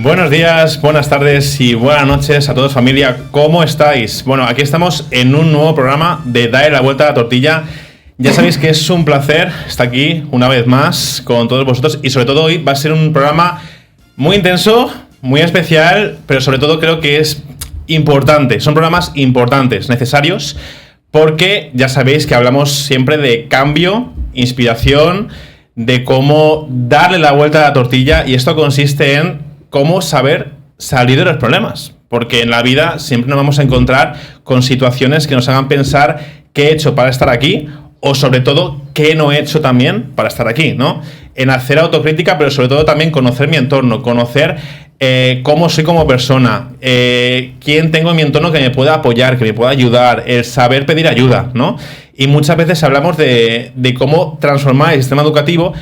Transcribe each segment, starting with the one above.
Buenos días, buenas tardes y buenas noches a todos, familia. ¿Cómo estáis? Bueno, aquí estamos en un nuevo programa de Dale la Vuelta a la Tortilla. Ya sabéis que es un placer estar aquí una vez más con todos vosotros y sobre todo hoy va a ser un programa muy intenso, muy especial, pero sobre todo creo que es importante. Son programas importantes, necesarios, porque ya sabéis que hablamos siempre de cambio, inspiración, de cómo darle la vuelta a la tortilla, y esto consiste en cómo saber salir de los problemas, porque en la vida siempre nos vamos a encontrar con situaciones que nos hagan pensar qué he hecho para estar aquí, o sobre todo qué no he hecho también para estar aquí, ¿no? En hacer autocrítica, pero sobre todo también conocer mi entorno, conocer cómo soy como persona, quién tengo en mi entorno que me pueda apoyar, que me pueda ayudar, el saber pedir ayuda, ¿no? Y muchas veces hablamos de cómo transformar el sistema educativo,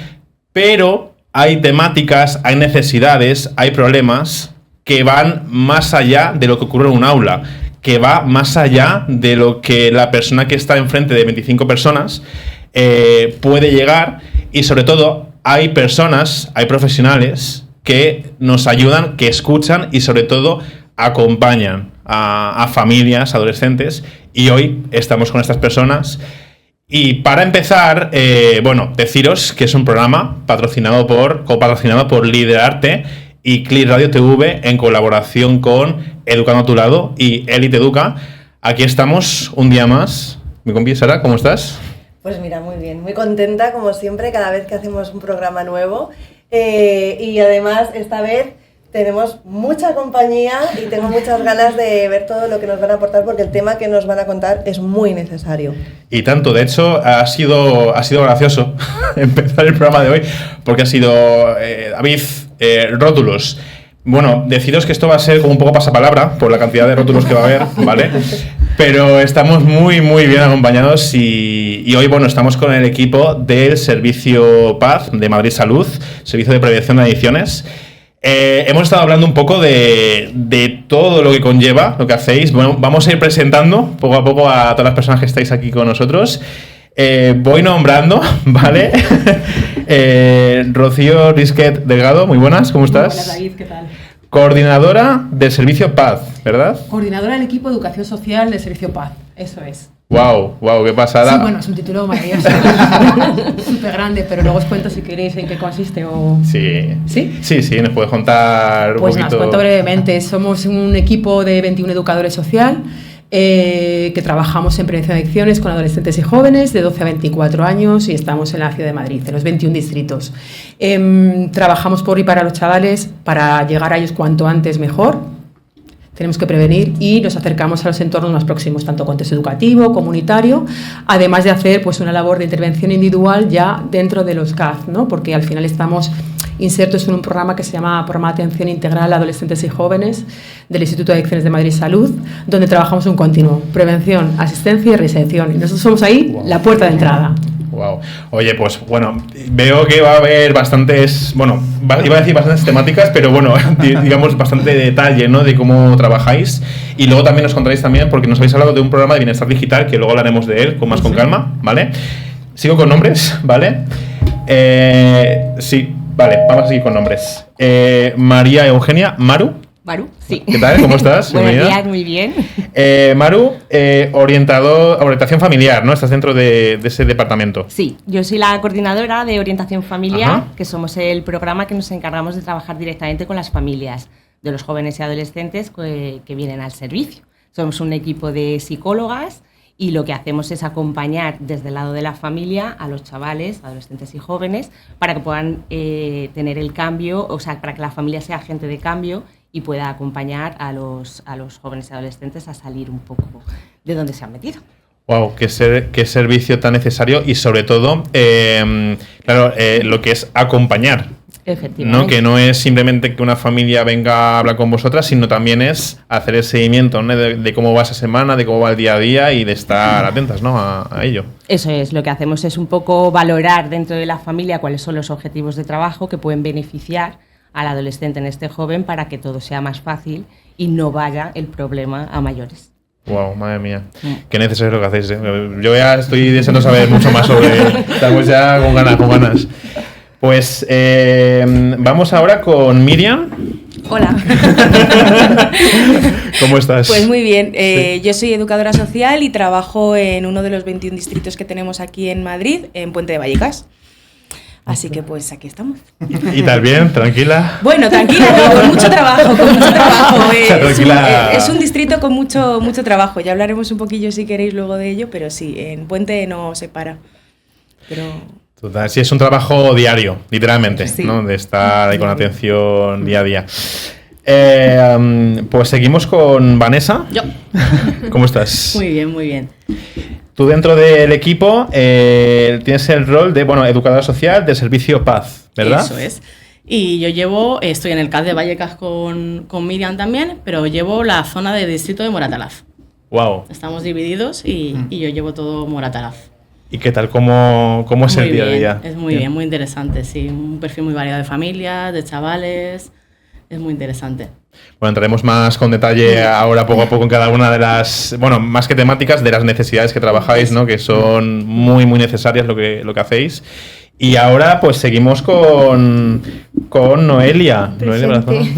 pero hay temáticas, hay necesidades, hay problemas que van más allá de lo que ocurre en un aula, que va más allá de lo que la persona que está enfrente de 25 personas puede llegar, y sobre todo hay personas, hay profesionales que nos ayudan, que escuchan y sobre todo acompañan a familias, adolescentes, y hoy estamos con estas personas. Y para empezar, deciros que es un programa copatrocinado por Liderarte y Click Radio TV en colaboración con Educando a tu Lado y Elite Educa. Aquí estamos un día más. Mi compi Sara, ¿cómo estás? Pues mira, muy bien, muy contenta como siempre cada vez que hacemos un programa nuevo, y además esta vez tenemos mucha compañía y tengo muchas ganas de ver todo lo que nos van a aportar, porque el tema que nos van a contar es muy necesario. Y tanto, de hecho, ha sido gracioso empezar el programa de hoy, porque ha sido David, rótulos. Bueno, deciros que esto va a ser como un poco pasapalabra por la cantidad de rótulos que va a haber, ¿vale? Pero estamos muy, muy bien acompañados y hoy, estamos con el equipo del Servicio Paz de Madrid Salud, Servicio de Prevención de Adicciones. Hemos estado hablando un poco de todo lo que conlleva, lo que hacéis. Bueno, vamos a ir presentando poco a poco a todas las personas que estáis aquí con nosotros. Voy nombrando, ¿vale? Rocío Risquet Delgado, muy buenas, ¿cómo estás? Hola David, ¿qué tal? Coordinadora del Servicio Paz, ¿verdad? Coordinadora del equipo de Educación Social del Servicio Paz, eso es. Wow, qué pasada. Sí, bueno, es un título maravilloso, súper grande, pero luego os cuento si queréis en qué consiste o... Sí. ¿Sí? Sí, nos puedes contar un pues poquito. Pues os cuento brevemente. Somos un equipo de 21 educadores social que trabajamos en prevención de adicciones con adolescentes y jóvenes de 12 a 24 años, y estamos en la ciudad de Madrid, en los 21 distritos. Trabajamos por y para los chavales para llegar a ellos cuanto antes mejor. Tenemos que prevenir y nos acercamos a los entornos más próximos, tanto contexto educativo, comunitario, además de hacer una labor de intervención individual ya dentro de los CAF, ¿no? Porque al final estamos insertos en un programa que se llama Programa de Atención Integral a Adolescentes y Jóvenes del Instituto de Adicciones de Madrid Salud, donde trabajamos un continuo, prevención, asistencia y reinserción. Y nosotros somos ahí la puerta de entrada. Wow. Oye, pues veo que va a haber bastantes, iba a decir bastantes temáticas, pero digamos bastante detalle, ¿no? De cómo trabajáis, y luego también nos contaréis también, porque nos habéis hablado de un programa de bienestar digital, que luego hablaremos de él con calma, ¿vale? Sigo con nombres, ¿vale? Sí, vale, vamos a seguir con nombres. María Eugenia, Maru, sí. ¿Qué tal? ¿Cómo estás? Buenos días, muy bien. Maru, orientación familiar, ¿no? Estás dentro de ese departamento. Sí, yo soy la coordinadora de orientación familiar, que somos el programa que nos encargamos de trabajar directamente con las familias de los jóvenes y adolescentes que vienen al servicio. Somos un equipo de psicólogas y lo que hacemos es acompañar desde el lado de la familia a los chavales, adolescentes y jóvenes, para que puedan tener el cambio, para que la familia sea agente de cambio y pueda acompañar a los jóvenes y adolescentes a salir un poco de donde se han metido. Wow, qué servicio tan necesario, y sobre todo, lo que es acompañar. Efectivamente. ¿No? Que no es simplemente que una familia venga a hablar con vosotras, sino también es hacer el seguimiento, ¿no? de cómo va esa semana, de cómo va el día a día, y de estar atentas, ¿no? a ello. Eso es, lo que hacemos es un poco valorar dentro de la familia cuáles son los objetivos de trabajo que pueden beneficiar al adolescente, en este joven, para que todo sea más fácil y no vaya el problema a mayores. Wow, madre mía, qué necesario es lo que hacéis, ¿eh? Yo ya estoy deseando saber mucho más sobre... Estamos ya con ganas. Pues vamos ahora con Miriam. Hola. ¿Cómo estás? Pues muy bien. Sí. Yo soy educadora social y trabajo en uno de los 21 distritos que tenemos aquí en Madrid, en Puente de Vallecas. Así que pues aquí estamos. ¿Y tal bien? ¿Tranquila? Bueno, tranquila, no, con mucho trabajo, con mucho trabajo. Tranquila. Es un distrito con mucho trabajo. Ya hablaremos un poquillo si queréis luego de ello, pero sí, en Puente no se para. Pero... Total, sí, es un trabajo diario, literalmente, Sí. ¿no? De estar ahí con atención día a día. Pues seguimos con Vanessa. Yo. ¿Cómo estás? Muy bien, muy bien. Tú dentro del equipo tienes el rol de, educadora social del servicio Paz, ¿verdad? Eso es. Y yo estoy en el CAD de Vallecas con Miriam también, pero llevo la zona de distrito de Moratalaz. Wow. Estamos divididos y yo llevo todo Moratalaz. ¿Y qué tal? ¿Cómo es Muy el día a bien, día? es muy bien, muy interesante, sí. Un perfil muy variado de familias, de chavales. Es muy interesante. Bueno, entraremos más con detalle ahora poco a poco en cada una de las, más que temáticas, de las necesidades que trabajáis, ¿no? Que son muy, muy necesarias lo que hacéis. Y ahora pues seguimos con Noelia. Noelia Brazón.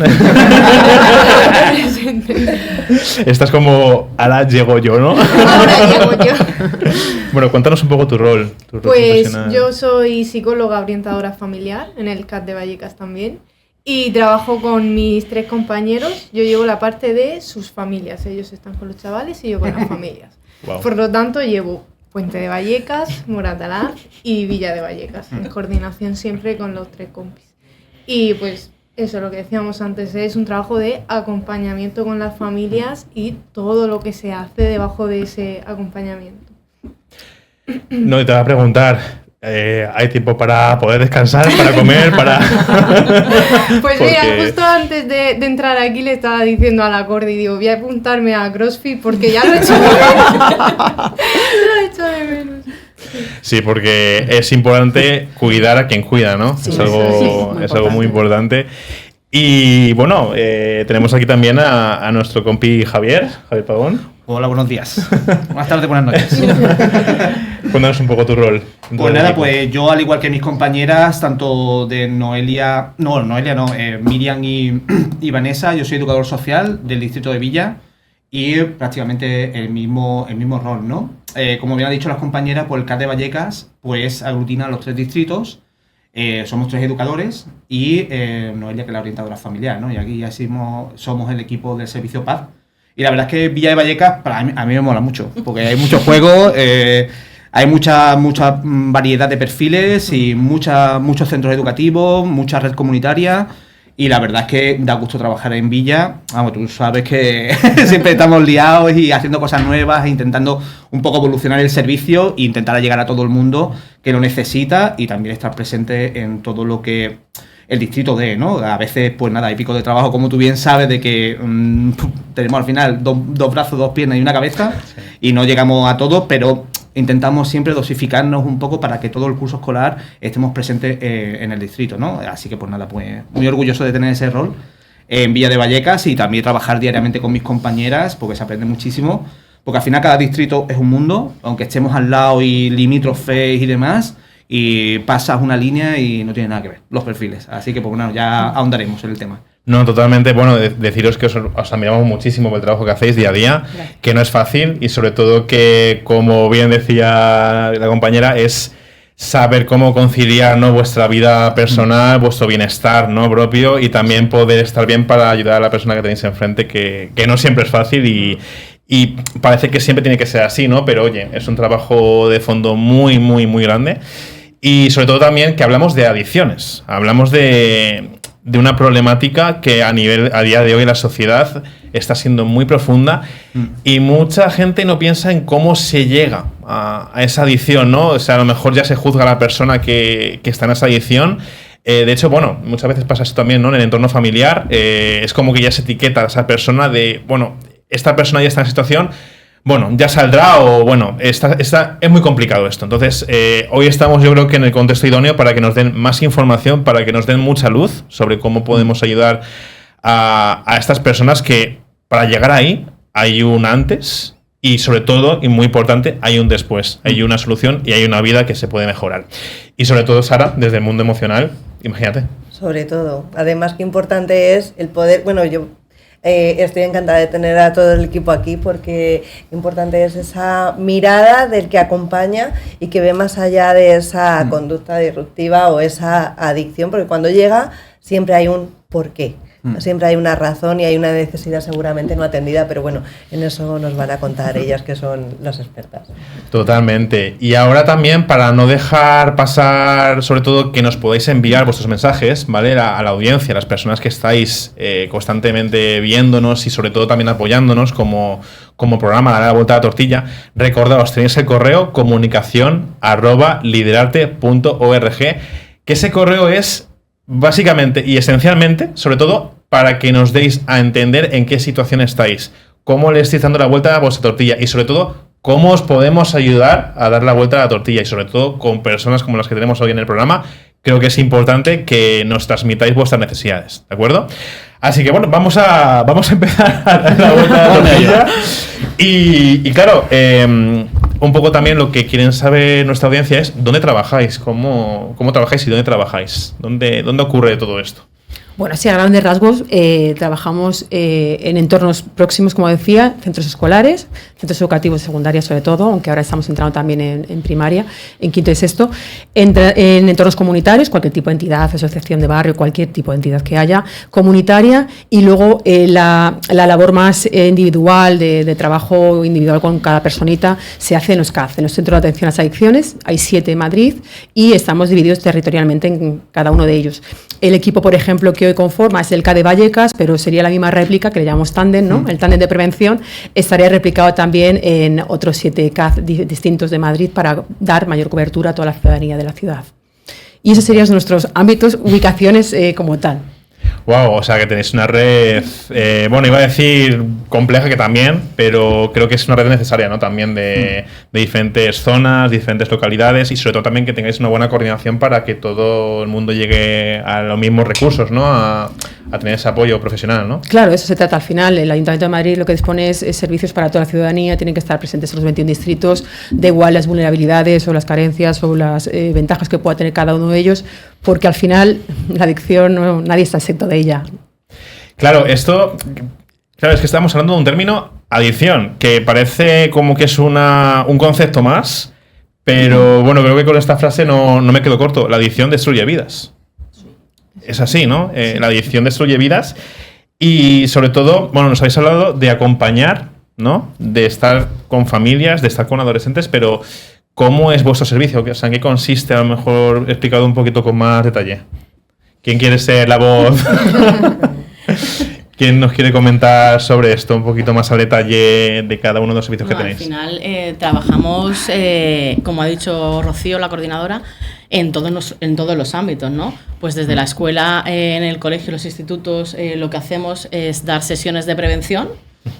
Esta es como, ahora llego yo, ¿no? Ahora llego yo. Bueno, cuéntanos un poco tu rol Pues profesional. yo soy psicóloga orientadora familiar en el CAD de Vallecas también y trabajo con mis 3 compañeros. Yo llevo la parte de sus familias, ellos están con los chavales y yo con las familias. Wow. Por lo tanto llevo Puente de Vallecas, Moratalaz y Villa de Vallecas, en coordinación siempre con los 3 compis. Y pues eso, lo que decíamos antes, es un trabajo de acompañamiento con las familias y todo lo que se hace debajo de ese acompañamiento. No, te voy a preguntar, ¿hay tiempo para poder descansar, para comer, para...? Pues mira, Porque- justo antes de entrar aquí le estaba diciendo a la Cordi, digo, voy a apuntarme a CrossFit porque ya lo he hecho de menos. Lo he hecho de menos. Sí, porque es importante cuidar a quien cuida, ¿no? Sí, es algo muy importante. Y bueno, tenemos aquí también a nuestro compi Javier Pagón. Hola, buenos días. Buenas tardes, buenas noches. Cuéntanos un poco tu rol. dentro Pues del nada, equipo. pues yo al igual que mis compañeras, tanto de Miriam y Vanessa, yo soy educador social del distrito de Villa y prácticamente el mismo rol, ¿no? Como bien han dicho las compañeras, pues el CAD de Vallecas pues aglutina los 3 distritos. Somos 3 educadores y Noelia, que es la orientadora familiar, ¿no? Y aquí ya somos el equipo del servicio Paz. Y la verdad es que Villa de Vallecas a mí me mola mucho, porque hay muchos juegos, hay mucha variedad de perfiles y muchos centros educativos, mucha red comunitaria. Y la verdad es que da gusto trabajar en Villa. Vamos, tú sabes que siempre estamos liados y haciendo cosas nuevas, e intentando un poco evolucionar el servicio e intentar llegar a todo el mundo que lo necesita y también estar presente en todo lo que el distrito dé, ¿no? A veces, pues nada, hay picos de trabajo, como tú bien sabes, de que tenemos al final dos brazos, 2 piernas y una cabeza y no llegamos a todo, pero intentamos siempre dosificarnos un poco para que todo el curso escolar estemos presentes en el distrito, ¿no? Así que pues nada, pues muy orgulloso de tener ese rol en Villa de Vallecas y también trabajar diariamente con mis compañeras porque se aprende muchísimo, porque al final cada distrito es un mundo, aunque estemos al lado y limítrofes y demás, y pasas una línea y no tiene nada que ver los perfiles, así que pues bueno, ya ahondaremos en el tema. No, totalmente. Bueno, deciros que os admiramos muchísimo por el trabajo que hacéis día a día, que no es fácil y sobre todo que, como bien decía la compañera, es saber cómo conciliar, ¿no?, vuestra vida personal, vuestro bienestar, ¿no?, propio y también poder estar bien para ayudar a la persona que tenéis enfrente, que no siempre es fácil y parece que siempre tiene que ser así, ¿no? Pero oye, es un trabajo de fondo muy, muy, muy grande. Y sobre todo también que hablamos de adicciones, hablamos de una problemática que a día de hoy la sociedad está siendo muy profunda y mucha gente no piensa en cómo se llega a esa adicción, ¿no? O sea, a lo mejor ya se juzga a la persona que está en esa adicción. De hecho, bueno, muchas veces pasa esto también, ¿no? En el entorno familiar, es como que ya se etiqueta a esa persona de, bueno, esta persona ya está en situación, bueno, ya saldrá o bueno, es muy complicado esto. Entonces, hoy estamos yo creo que en el contexto idóneo para que nos den más información, para que nos den mucha luz sobre cómo podemos ayudar a estas personas que para llegar ahí hay un antes y sobre todo, y muy importante, hay un después, hay una solución y hay una vida que se puede mejorar. Y sobre todo, Sara, desde el mundo emocional, imagínate, sobre todo. Además, qué importante es el poder, bueno, yo estoy encantada de tener a todo el equipo aquí porque importante es esa mirada del que acompaña y que ve más allá de esa conducta disruptiva o esa adicción, porque cuando llega siempre hay un porqué. Siempre hay una razón y hay una necesidad seguramente no atendida, pero bueno, en eso nos van a contar ellas que son las expertas. Totalmente. Y ahora también, para no dejar pasar, sobre todo que nos podáis enviar vuestros mensajes, ¿vale? A la audiencia, a las personas que estáis constantemente viéndonos y sobre todo también apoyándonos como programa Dar la Vuelta a la Tortilla, recordaos, tenéis el correo comunicación@liderarte.org, que ese correo es básicamente y esencialmente, sobre todo, para que nos deis a entender en qué situación estáis, cómo le estáis dando la vuelta a vuestra tortilla y sobre todo cómo os podemos ayudar a dar la vuelta a la tortilla y sobre todo con personas como las que tenemos hoy en el programa. Creo que es importante que nos transmitáis vuestras necesidades, ¿de acuerdo? Así que bueno, vamos a empezar a dar la vuelta a la tortilla. Y claro, un poco también lo que quieren saber nuestra audiencia es ¿dónde trabajáis? ¿Cómo trabajáis y dónde trabajáis? ¿Dónde ocurre todo esto? Bueno, sí, a grandes rasgos trabajamos en entornos próximos, como decía, centros escolares, centros educativos secundarios sobre todo, aunque ahora estamos entrando también en primaria, en quinto y sexto, en entornos comunitarios, cualquier tipo de entidad, asociación de barrio, cualquier tipo de entidad que haya, comunitaria, y luego la labor más individual, de trabajo individual con cada personita, se hace en los CAF, en los Centros de Atención a las Adicciones. Hay 7 en Madrid y estamos divididos territorialmente en cada uno de ellos. El equipo, por ejemplo, que hoy conforma es el CAD de Vallecas, pero sería la misma réplica, que le llamamos tándem, ¿no? El tándem de prevención estaría replicado también en otros 7 CAD distintos de Madrid para dar mayor cobertura a toda la ciudadanía de la ciudad. Y esos serían nuestros ámbitos, ubicaciones como tal. Wow, o sea que tenéis una red, bueno, iba a decir compleja que también, pero creo que es una red necesaria, ¿no? También de diferentes zonas, diferentes localidades y sobre todo también que tengáis una buena coordinación para que todo el mundo llegue a los mismos recursos, ¿no? A tener ese apoyo profesional, ¿no? Claro, eso se trata al final. El Ayuntamiento de Madrid lo que dispone es servicios para toda la ciudadanía, tienen que estar presentes en los 21 distritos, da igual las vulnerabilidades o las carencias o las ventajas que pueda tener cada uno de ellos, porque al final la adicción nadie está exento de ella. Claro, es que estamos hablando de un término, adicción, que parece como que es un concepto más, pero bueno, creo que con esta frase no me quedo corto. La adicción destruye vidas. Es así, ¿no? La adicción destruye vidas y sobre todo, bueno, nos habéis hablado de acompañar, ¿no? De estar con familias, de estar con adolescentes, pero ¿cómo es vuestro servicio? O sea, ¿en qué consiste? A lo mejor explicado un poquito con más detalle. ¿Quién quiere ser la voz? ¿Quién nos quiere comentar sobre esto un poquito más al detalle de cada uno de los servicios que tenéis? Al final trabajamos, como ha dicho Rocío, la coordinadora, en todos los ámbitos, ¿no? Pues desde la escuela, en el colegio, los institutos, lo que hacemos es dar sesiones de prevención.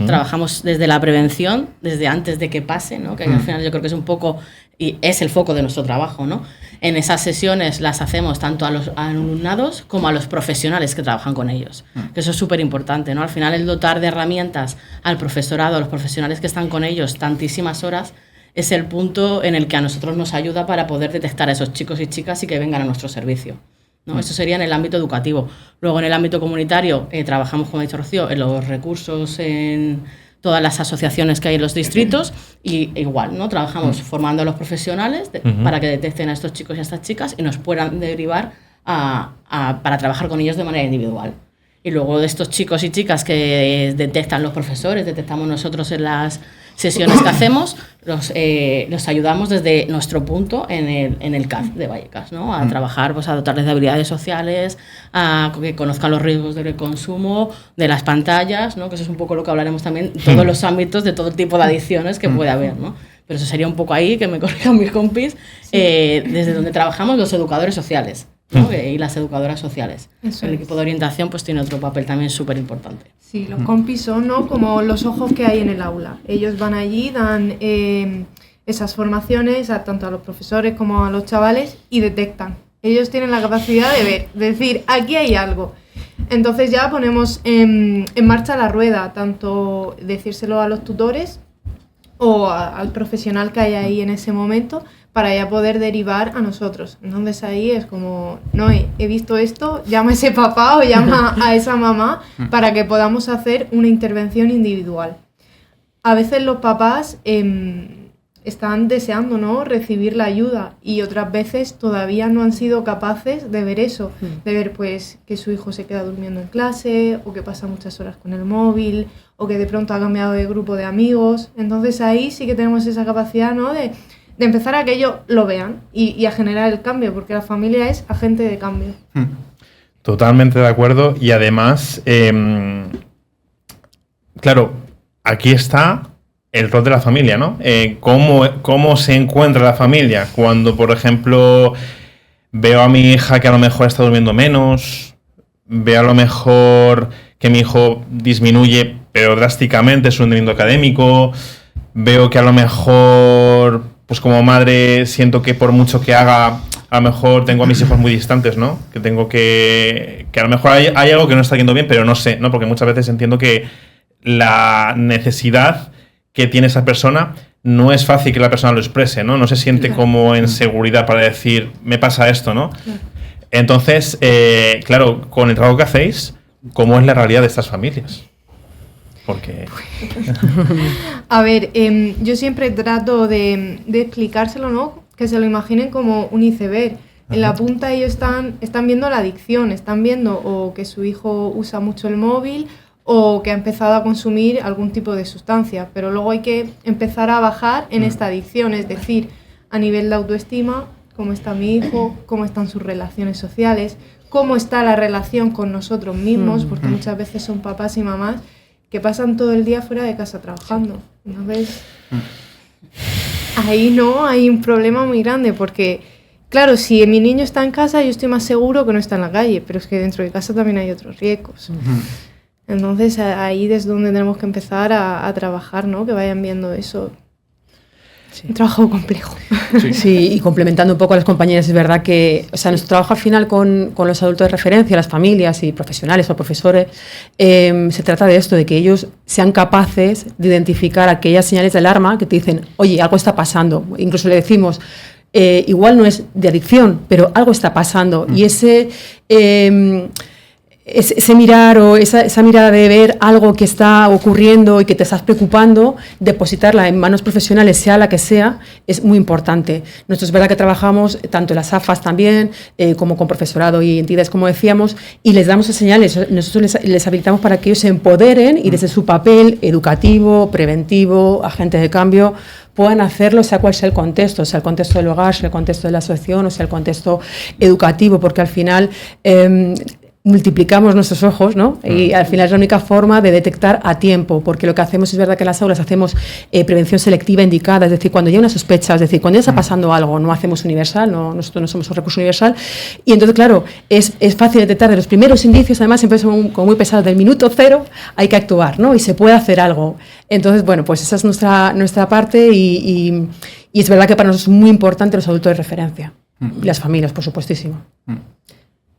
Trabajamos desde la prevención, desde antes de que pase, ¿no? Que al final yo creo que es un poco, y es el foco de nuestro trabajo, ¿no? En esas sesiones las hacemos tanto a los alumnados como a los profesionales que trabajan con ellos, que eso es súper importante, ¿no? Al final el dotar de herramientas al profesorado, a los profesionales que están con ellos tantísimas horas, es el punto en el que a nosotros nos ayuda para poder detectar a esos chicos y chicas y que vengan a nuestro servicio, ¿no? Eso sería en el ámbito educativo. Luego en el ámbito comunitario trabajamos, como ha dicho Rocío, en los recursos, en todas las asociaciones que hay en los distritos y igual, ¿no? Trabajamos formando a los profesionales para que detecten a estos chicos y a estas chicas y nos puedan derivar para trabajar con ellos de manera individual. Y luego de estos chicos y chicas que detectan los profesores, detectamos nosotros en las sesiones que hacemos, los ayudamos desde nuestro punto en el CAF de Vallecas, ¿no? A trabajar, pues a dotarles de habilidades sociales, a que conozcan los riesgos del consumo, de las pantallas, ¿no? Que eso es un poco lo que hablaremos también, todos los ámbitos de todo tipo de adicciones que puede haber, ¿no? Pero eso sería un poco ahí, que me corrijan mis compis, desde donde trabajamos los educadores sociales, ¿no? Y las educadoras sociales. El equipo de orientación pues tiene otro papel también súper importante. Sí, los compis son, ¿no?, como los ojos que hay en el aula. Ellos van allí, dan esas formaciones tanto a los profesores como a los chavales y detectan. Ellos tienen la capacidad de ver, de decir, aquí hay algo. Entonces ya ponemos en marcha la rueda, tanto decírselo a los tutores o al profesional que hay ahí en ese momento, para ya poder derivar a nosotros. Entonces ahí es como, no, he visto esto, llama a ese papá o llama a esa mamá para que podamos hacer una intervención individual. A veces los papás están deseando, ¿no?, recibir la ayuda y otras veces todavía no han sido capaces de ver eso, de ver pues que su hijo se queda durmiendo en clase o que pasa muchas horas con el móvil o que de pronto ha cambiado de grupo de amigos. Entonces ahí sí que tenemos esa capacidad, ¿no?, de empezar a que ellos lo vean y a generar el cambio, porque la familia es agente de cambio. Totalmente de acuerdo. Y además, claro, aquí está el rol de la familia, ¿no? ¿Cómo se encuentra la familia? Cuando, por ejemplo, veo a mi hija que a lo mejor está durmiendo menos, veo a lo mejor que mi hijo disminuye, pero drásticamente, su rendimiento académico, veo que a lo mejor, pues como madre, siento que por mucho que haga, a lo mejor tengo a mis hijos muy distantes, ¿no? Que tengo que a lo mejor hay algo que no está yendo bien, pero no sé, ¿no? Porque muchas veces entiendo que la necesidad que tiene esa persona no es fácil que la persona lo exprese, ¿no? No se siente como en seguridad para decir, me pasa esto, ¿no? Entonces, claro, con el trabajo que hacéis, ¿cómo es la realidad de estas familias? Porque... A ver, yo siempre trato de explicárselo, ¿no? Que se lo imaginen como un iceberg. En la punta ellos están viendo la adicción, están viendo o que su hijo usa mucho el móvil o que ha empezado a consumir algún tipo de sustancia, pero luego hay que empezar a bajar en esta adicción, es decir, a nivel de autoestima, cómo está mi hijo, cómo están sus relaciones sociales, cómo está la relación con nosotros mismos, porque muchas veces son papás y mamás que pasan todo el día fuera de casa trabajando. Entonces, ahí no hay un problema muy grande, porque claro, si mi niño está en casa, yo estoy más seguro que no está en la calle, pero es que dentro de casa también hay otros riesgos. Entonces ahí es donde tenemos que empezar a trabajar, ¿no? Que vayan viendo eso. Sí. Un trabajo complejo. Sí, y complementando un poco a las compañeras, es verdad que, o sea, nuestro trabajo al final con los adultos de referencia, las familias y profesionales o profesores, se trata de esto, de que ellos sean capaces de identificar aquellas señales de alarma que te dicen, oye, algo está pasando. Incluso le decimos, igual no es de adicción, pero algo está pasando. Y ese mirar o esa mirada de ver algo que está ocurriendo y que te estás preocupando, depositarla en manos profesionales, sea la que sea, es muy importante. Nosotros es verdad que trabajamos tanto en las AFAS también, como con profesorado y entidades, como decíamos, y les damos esas señales. Nosotros les habilitamos para que ellos se empoderen y desde su papel educativo, preventivo, agente de cambio, puedan hacerlo, sea cual sea el contexto del hogar, sea el contexto de la asociación o sea el contexto educativo, porque al final multiplicamos nuestros ojos, ¿no? Y al final es la única forma de detectar a tiempo, porque lo que hacemos es verdad que en las aulas hacemos prevención selectiva indicada, es decir, cuando hay una sospecha, es decir, cuando ya está pasando algo, no hacemos universal, nosotros no somos un recurso universal, y entonces, claro, es fácil detectar de los primeros indicios, además siempre son como muy pesados, del minuto cero hay que actuar, ¿no? Y se puede hacer algo. Entonces, bueno, pues esa es nuestra parte y es verdad que para nosotros es muy importante los adultos de referencia y las familias, por supuestísimo.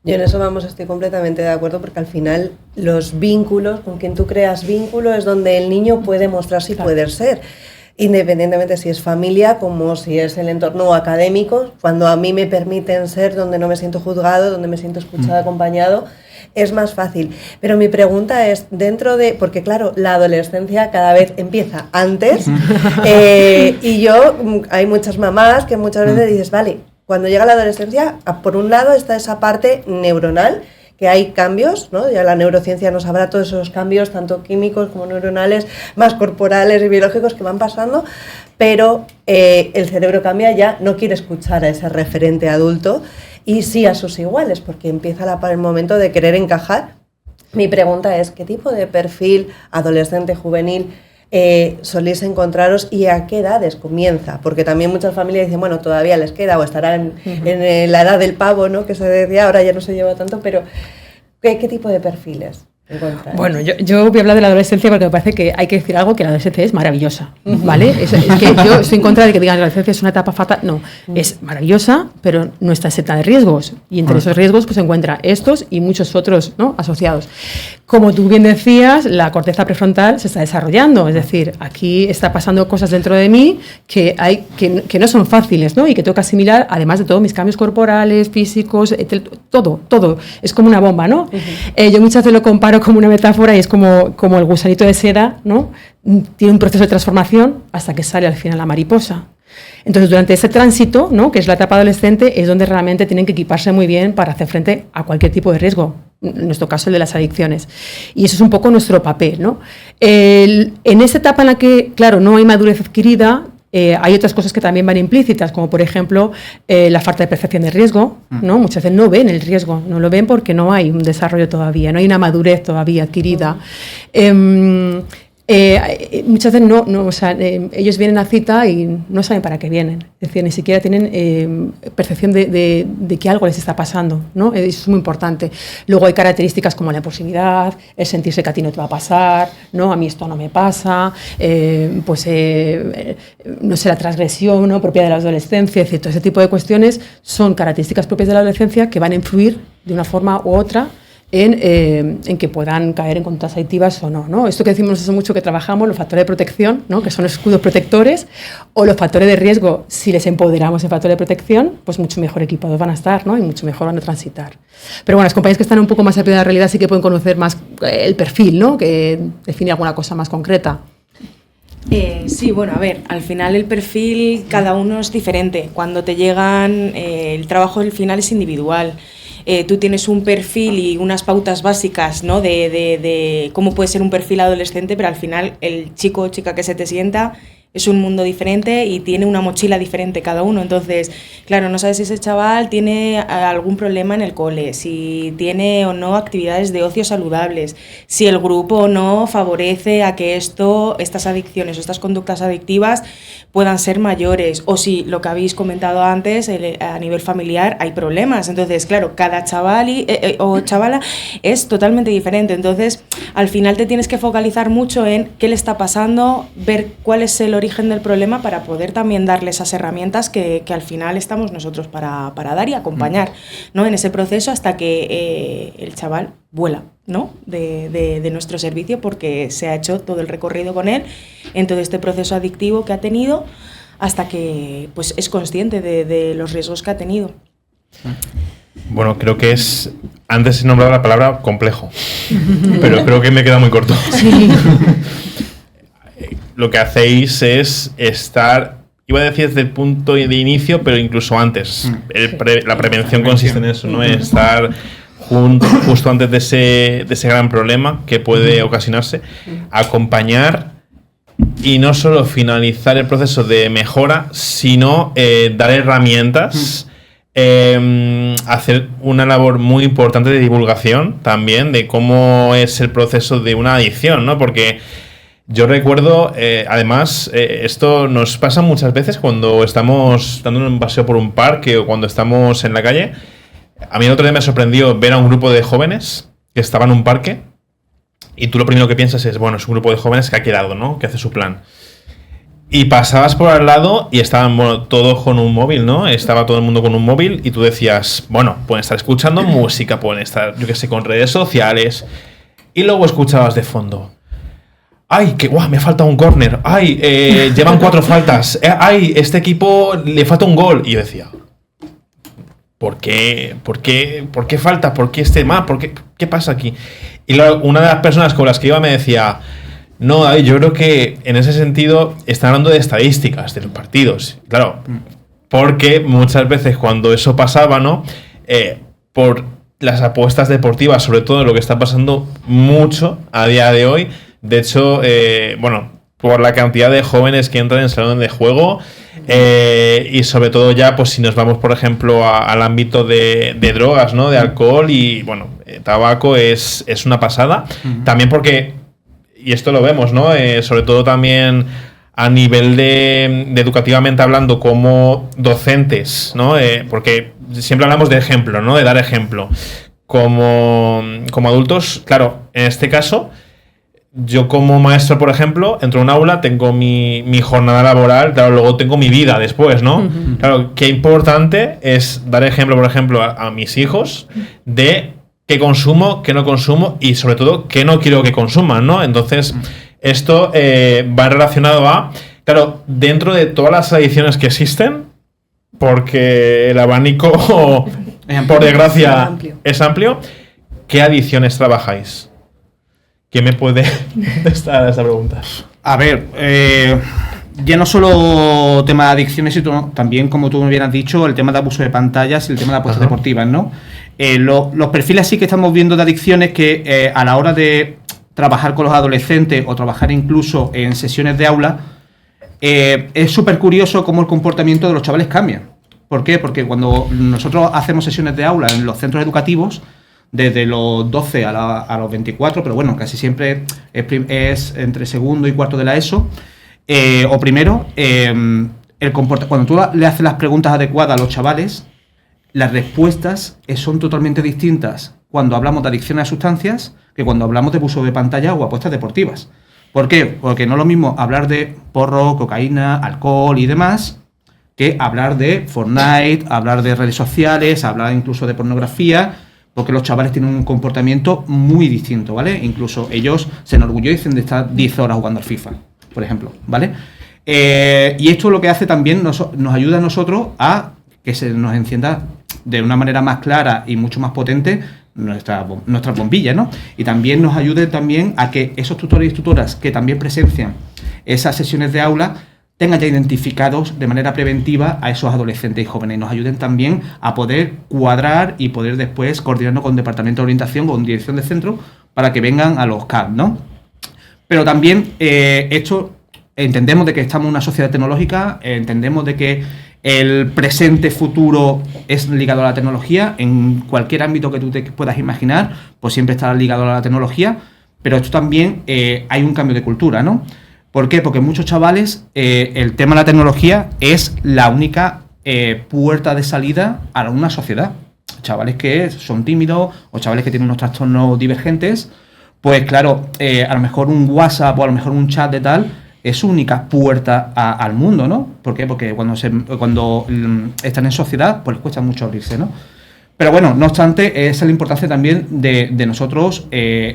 Yo en eso estoy completamente de acuerdo, porque al final los vínculos, con quien tú creas vínculo, es donde el niño puede mostrar si puede ser. Independientemente si es familia como si es el entorno académico, cuando a mí me permiten ser donde no me siento juzgado, donde me siento escuchado, acompañado, es más fácil. Pero mi pregunta es, porque claro, la adolescencia cada vez empieza antes, y hay muchas mamás que muchas veces dices, vale, cuando llega la adolescencia, por un lado está esa parte neuronal, que hay cambios, ¿no? Ya la neurociencia nos habla de todos esos cambios, tanto químicos como neuronales, más corporales y biológicos que van pasando, pero el cerebro cambia, ya no quiere escuchar a ese referente adulto y sí a sus iguales, porque empieza el momento de querer encajar. Mi pregunta es, ¿qué tipo de perfil adolescente, juvenil, soléis encontraros y a qué edades comienza? Porque también muchas familias dicen, bueno, todavía les queda o estarán en la edad del pavo, ¿no? Que se decía, ahora ya no se lleva tanto, pero ¿qué tipo de perfiles encontráis? Bueno, yo voy a hablar de la adolescencia porque me parece que hay que decir algo, que la adolescencia es maravillosa, ¿vale? Es que yo estoy en contra de que digan que la adolescencia es una etapa fatal. No, es maravillosa, pero no está exenta de riesgos, y entre esos riesgos pues se encuentran estos y muchos otros, ¿no?, asociados. Como tú bien decías, la corteza prefrontal se está desarrollando, es decir, aquí está pasando cosas dentro de mí que no son fáciles, ¿no? Y que tengo que asimilar, además de todos mis cambios corporales, físicos, todo. Es como una bomba, ¿no? Yo muchas veces lo comparo como una metáfora y es como el gusanito de seda, ¿no? Tiene un proceso de transformación hasta que sale al final la mariposa. Entonces, durante ese tránsito, ¿no?, que es la etapa adolescente, es donde realmente tienen que equiparse muy bien para hacer frente a cualquier tipo de riesgo, en nuestro caso el de las adicciones. Y eso es un poco nuestro papel, ¿no? En esa etapa en la que, claro, no hay madurez adquirida, hay otras cosas que también van implícitas, como por ejemplo la falta de percepción de riesgo, ¿no? Muchas veces no ven el riesgo, no lo ven porque no hay un desarrollo todavía, no hay una madurez todavía adquirida. Muchas veces ellos vienen a cita y no saben para qué vienen, es decir, ni siquiera tienen percepción de que algo les está pasando, ¿no? Eso es muy importante. Luego hay características como la impulsividad, el sentirse que a ti no te va a pasar, ¿no? A mí esto no me pasa, no sé, la transgresión, ¿no?, propia de la adolescencia, etc. Todo ese tipo de cuestiones son características propias de la adolescencia que van a influir de una forma u otra en que puedan caer en conductas adictivas o no, ¿no? Esto que decimos eso mucho que trabajamos, los factores de protección, ¿no?, que son los escudos protectores, o los factores de riesgo, si les empoderamos en factores de protección, pues mucho mejor equipados van a estar, ¿no?, y mucho mejor van a transitar. Pero bueno, las compañías que están un poco más a pie de la realidad sí que pueden conocer más el perfil, ¿no?, que define alguna cosa más concreta. Sí, bueno, a ver, al final el perfil cada uno es diferente. Cuando te llegan, el trabajo al final es individual. Tú tienes un perfil y unas pautas básicas, ¿no?, de cómo puede ser un perfil adolescente, pero al final el chico o chica que se te sienta es un mundo diferente y tiene una mochila diferente cada uno. Entonces, claro, no sabes si ese chaval tiene algún problema en el cole, si tiene o no actividades de ocio saludables, si el grupo o no favorece a que estas adicciones o estas conductas adictivas puedan ser mayores, o si, lo que habéis comentado antes, a nivel familiar hay problemas. Entonces, claro, cada chaval o chavala es totalmente diferente. Entonces, al final te tienes que focalizar mucho en qué le está pasando, ver cuál es el origen del problema para poder también darle esas herramientas que al final estamos nosotros para dar y acompañar, ¿no?, en ese proceso hasta que el chaval vuela, ¿no?, de nuestro servicio, porque se ha hecho todo el recorrido con él en todo este proceso adictivo que ha tenido, hasta que pues es consciente de los riesgos que ha tenido. Bueno, creo que antes he nombrado la palabra complejo, pero creo que me queda muy corto. Sí. Lo que hacéis es estar, iba a decir desde el punto de inicio, pero incluso antes. La prevención consiste en eso, ¿no? Estar justo antes de ese gran problema que puede ocasionarse, acompañar y no solo finalizar el proceso de mejora, sino dar herramientas, hacer una labor muy importante de divulgación también de cómo es el proceso de una adicción, ¿no? Porque yo recuerdo, además, esto nos pasa muchas veces cuando estamos dando un paseo por un parque o cuando estamos en la calle. A mí el otro día me sorprendió ver a un grupo de jóvenes que estaban en un parque y tú lo primero que piensas es, bueno, es un grupo de jóvenes que ha quedado, ¿no?, que hace su plan. Y pasabas por al lado y estaban, bueno, todos con un móvil, ¿no? Estaba todo el mundo con un móvil y tú decías, bueno, pueden estar escuchando música, pueden estar, yo qué sé, con redes sociales. Y luego escuchabas de fondo, ¡ay, que guau, me falta un córner! ¡Ay, llevan 4 faltas! ¡Ay, este equipo le falta un gol! Y yo decía, ¿por qué falta? ¿Por qué este mal? ¿Qué pasa aquí? Y luego, una de las personas con las que iba me decía, no, David, yo creo que en ese sentido están hablando de estadísticas de los partidos. Claro, porque muchas veces cuando eso pasaba, ¿no? Por las apuestas deportivas, sobre todo lo que está pasando mucho a día de hoy. De hecho, por la cantidad de jóvenes que entran en salones de juego y sobre todo ya, pues si nos vamos, por ejemplo, al ámbito de drogas, ¿no?, de alcohol y, bueno, tabaco es una pasada. También porque, y esto lo vemos, ¿no?, sobre todo también a nivel de educativamente hablando como docentes, ¿no?, porque siempre hablamos de ejemplo, ¿no?, de dar ejemplo. Como adultos, claro, en este caso, yo como maestro, por ejemplo, entro a un aula, tengo mi jornada laboral, claro, luego tengo mi vida después, ¿no? Claro, qué importante es dar ejemplo, por ejemplo, a mis hijos de qué consumo, qué no consumo y sobre todo qué no quiero que consuman, ¿no? Entonces, esto va relacionado a, claro, dentro de todas las adicciones que existen, porque el abanico, por desgracia, es amplio, ¿qué adicciones trabajáis? ¿Quién me puede contestar a esta pregunta? A ver, ya no solo tema de adicciones, sino también, como tú me hubieras dicho, el tema de abuso de pantallas y el tema de apuestas deportivas, ¿no? Los perfiles sí que estamos viendo de adicciones que a la hora de trabajar con los adolescentes o trabajar incluso en sesiones de aula, es súper curioso cómo el comportamiento de los chavales cambia. ¿Por qué? Porque cuando nosotros hacemos sesiones de aula en los centros educativos, desde los 12 a los 24, pero bueno, casi siempre es entre segundo y cuarto de la ESO, o primero, cuando tú le haces las preguntas adecuadas a los chavales, las respuestas son totalmente distintas cuando hablamos de adicción a sustancias que cuando hablamos de uso de pantalla o apuestas deportivas. ¿Por qué? Porque no es lo mismo hablar de porro, cocaína, alcohol y demás, que hablar de Fortnite, hablar de redes sociales, hablar incluso de pornografía, porque los chavales tienen un comportamiento muy distinto, ¿vale? Incluso ellos se enorgullecen de estar 10 horas jugando al FIFA, por ejemplo, ¿vale? Y esto lo que hace también nos ayuda a nosotros a que se nos encienda de una manera más clara y mucho más potente nuestras bombillas, ¿no? Y también nos ayude también a que esos tutores y tutoras que también presencian esas sesiones de aula tengan ya identificados de manera preventiva a esos adolescentes y jóvenes y nos ayuden también a poder cuadrar y poder después coordinarnos con departamento de orientación, con dirección de centro, para que vengan a los CAP, ¿no? Pero también esto entendemos de que estamos en una sociedad tecnológica, entendemos de que el presente futuro es ligado a la tecnología, en cualquier ámbito que tú te puedas imaginar, pues siempre estará ligado a la tecnología, pero esto también hay un cambio de cultura, ¿no? ¿Por qué? Porque muchos chavales el tema de la tecnología es la única puerta de salida a una sociedad. Chavales que son tímidos o chavales que tienen unos trastornos divergentes, pues claro, a lo mejor un WhatsApp o a lo mejor un chat de tal es su única puerta al mundo, ¿no? ¿Por qué? Porque cuando están en sociedad, pues les cuesta mucho abrirse, ¿no? Pero bueno, no obstante, esa es la importancia también de nosotros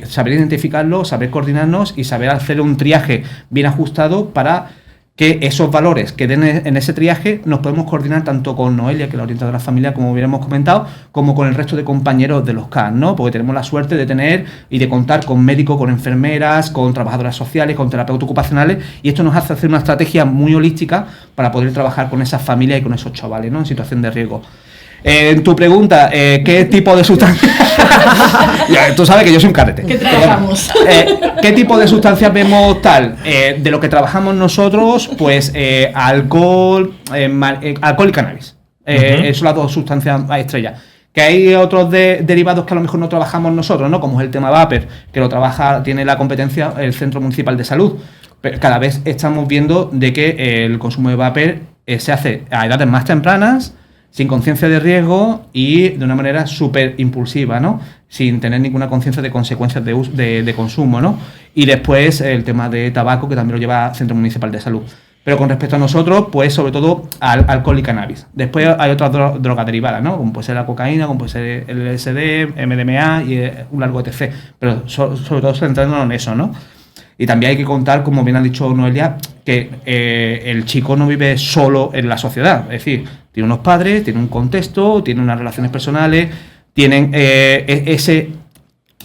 saber identificarlo, saber coordinarnos y saber hacer un triaje bien ajustado para que esos valores que den en ese triaje nos podemos coordinar tanto con Noelia, que es la orientadora familiar, como hubiéramos comentado, como con el resto de compañeros de los CAN, ¿no? Porque tenemos la suerte de tener y de contar con médicos, con enfermeras, con trabajadoras sociales, con terapeutas ocupacionales, y esto nos hace hacer una estrategia muy holística para poder trabajar con esas familias y con esos chavales, ¿no? En situación de riesgo. En tu pregunta, ¿qué tipo de sustancias? Tú sabes que yo soy un carrete. ¿Qué trabajamos? ¿Qué tipo de sustancias vemos tal? De lo que trabajamos nosotros, pues alcohol y cannabis. Son las dos sustancias estrellas. Que hay otros derivados que a lo mejor no trabajamos nosotros, ¿no? Como es el tema vapor, que lo tiene la competencia el Centro Municipal de Salud. Pero cada vez estamos viendo de que el consumo de vapor se hace a edades más tempranas, sin conciencia de riesgo y de una manera súper impulsiva, ¿no? Sin tener ninguna conciencia de consecuencias de consumo, ¿no? Y después el tema de tabaco, que también lo lleva el Centro Municipal de Salud. Pero con respecto a nosotros, pues sobre todo alcohol y cannabis. Después hay otras drogas derivadas, ¿no? Como puede ser la cocaína, como puede ser el LSD, MDMA y un largo etc. Pero sobre todo centrándonos en eso, ¿no? Y también hay que contar, como bien ha dicho Noelia, que el chico no vive solo en la sociedad. Es decir, tiene unos padres, tiene un contexto, tiene unas relaciones personales, tienen ese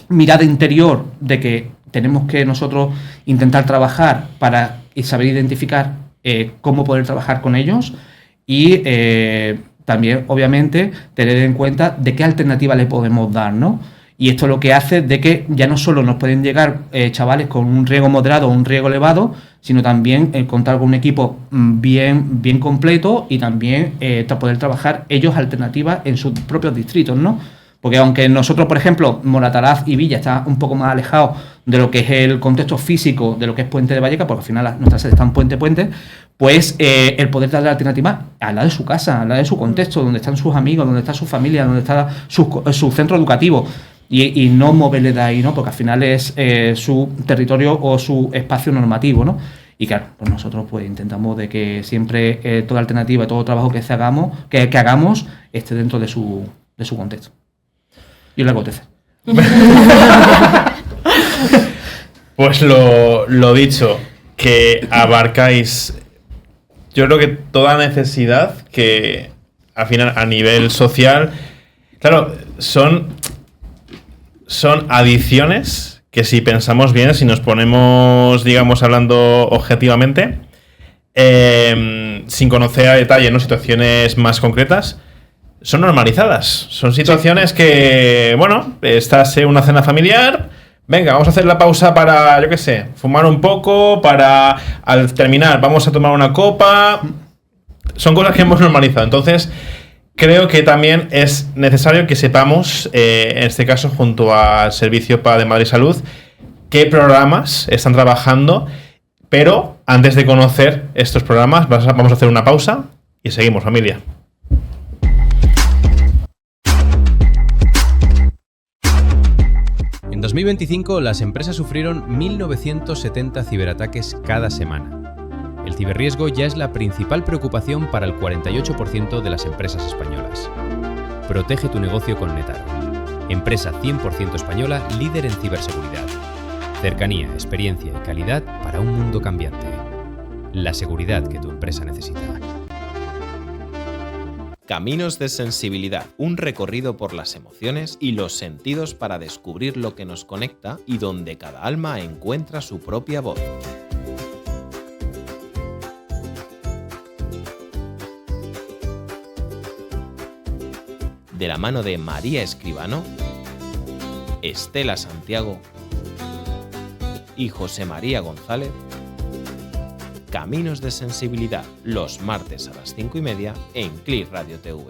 mirada interior de que tenemos que nosotros intentar trabajar para saber identificar cómo poder trabajar con ellos y también, obviamente, tener en cuenta de qué alternativa le podemos dar, ¿no? Y esto lo que hace de que ya no solo nos pueden llegar chavales con un riesgo moderado o un riesgo elevado, sino también contar con un equipo bien completo y también poder trabajar ellos alternativas en sus propios distritos, ¿no? Porque aunque nosotros, por ejemplo, Moratalaz y Villa está un poco más alejados de lo que es el contexto físico de lo que es Puente de Vallecas, porque al final nuestras sedes están Puente, pues el poder darle alternativa al lado de su casa, al lado de su contexto, donde están sus amigos, donde está su familia, donde está su centro educativo. Y no moverle de ahí, ¿no? Porque al final es su territorio o su espacio normativo, ¿no? Y claro, pues nosotros pues intentamos de que siempre toda alternativa, todo trabajo que hagamos esté dentro de su contexto. Y el acontece. Pues lo dicho, que abarcáis, yo creo que toda necesidad que al final a nivel social, claro, son adiciones que si pensamos bien, si nos ponemos, digamos, hablando objetivamente, sin conocer a detalle, ¿no?, situaciones más concretas, son normalizadas. Son situaciones que, bueno, estás en una cena familiar, venga, vamos a hacer la pausa para, yo qué sé, fumar un poco, para al terminar vamos a tomar una copa. Son cosas que hemos normalizado. Entonces, creo que también es necesario que sepamos, en este caso, junto al Servicio PA de Madrid Salud, qué programas están trabajando. Pero antes de conocer estos programas, vamos a hacer una pausa y seguimos, familia. En 2025, las empresas sufrieron 1.970 ciberataques cada semana. El ciberriesgo ya es la principal preocupación para el 48% de las empresas españolas. Protege tu negocio con Netaro. Empresa 100% española, líder en ciberseguridad. Cercanía, experiencia y calidad para un mundo cambiante. La seguridad que tu empresa necesita. Caminos de sensibilidad, un recorrido por las emociones y los sentidos para descubrir lo que nos conecta y donde cada alma encuentra su propia voz. De la mano de María Escribano, Estela Santiago y José María González, Caminos de Sensibilidad, los martes a las 5:30 en CLIR Radio TV.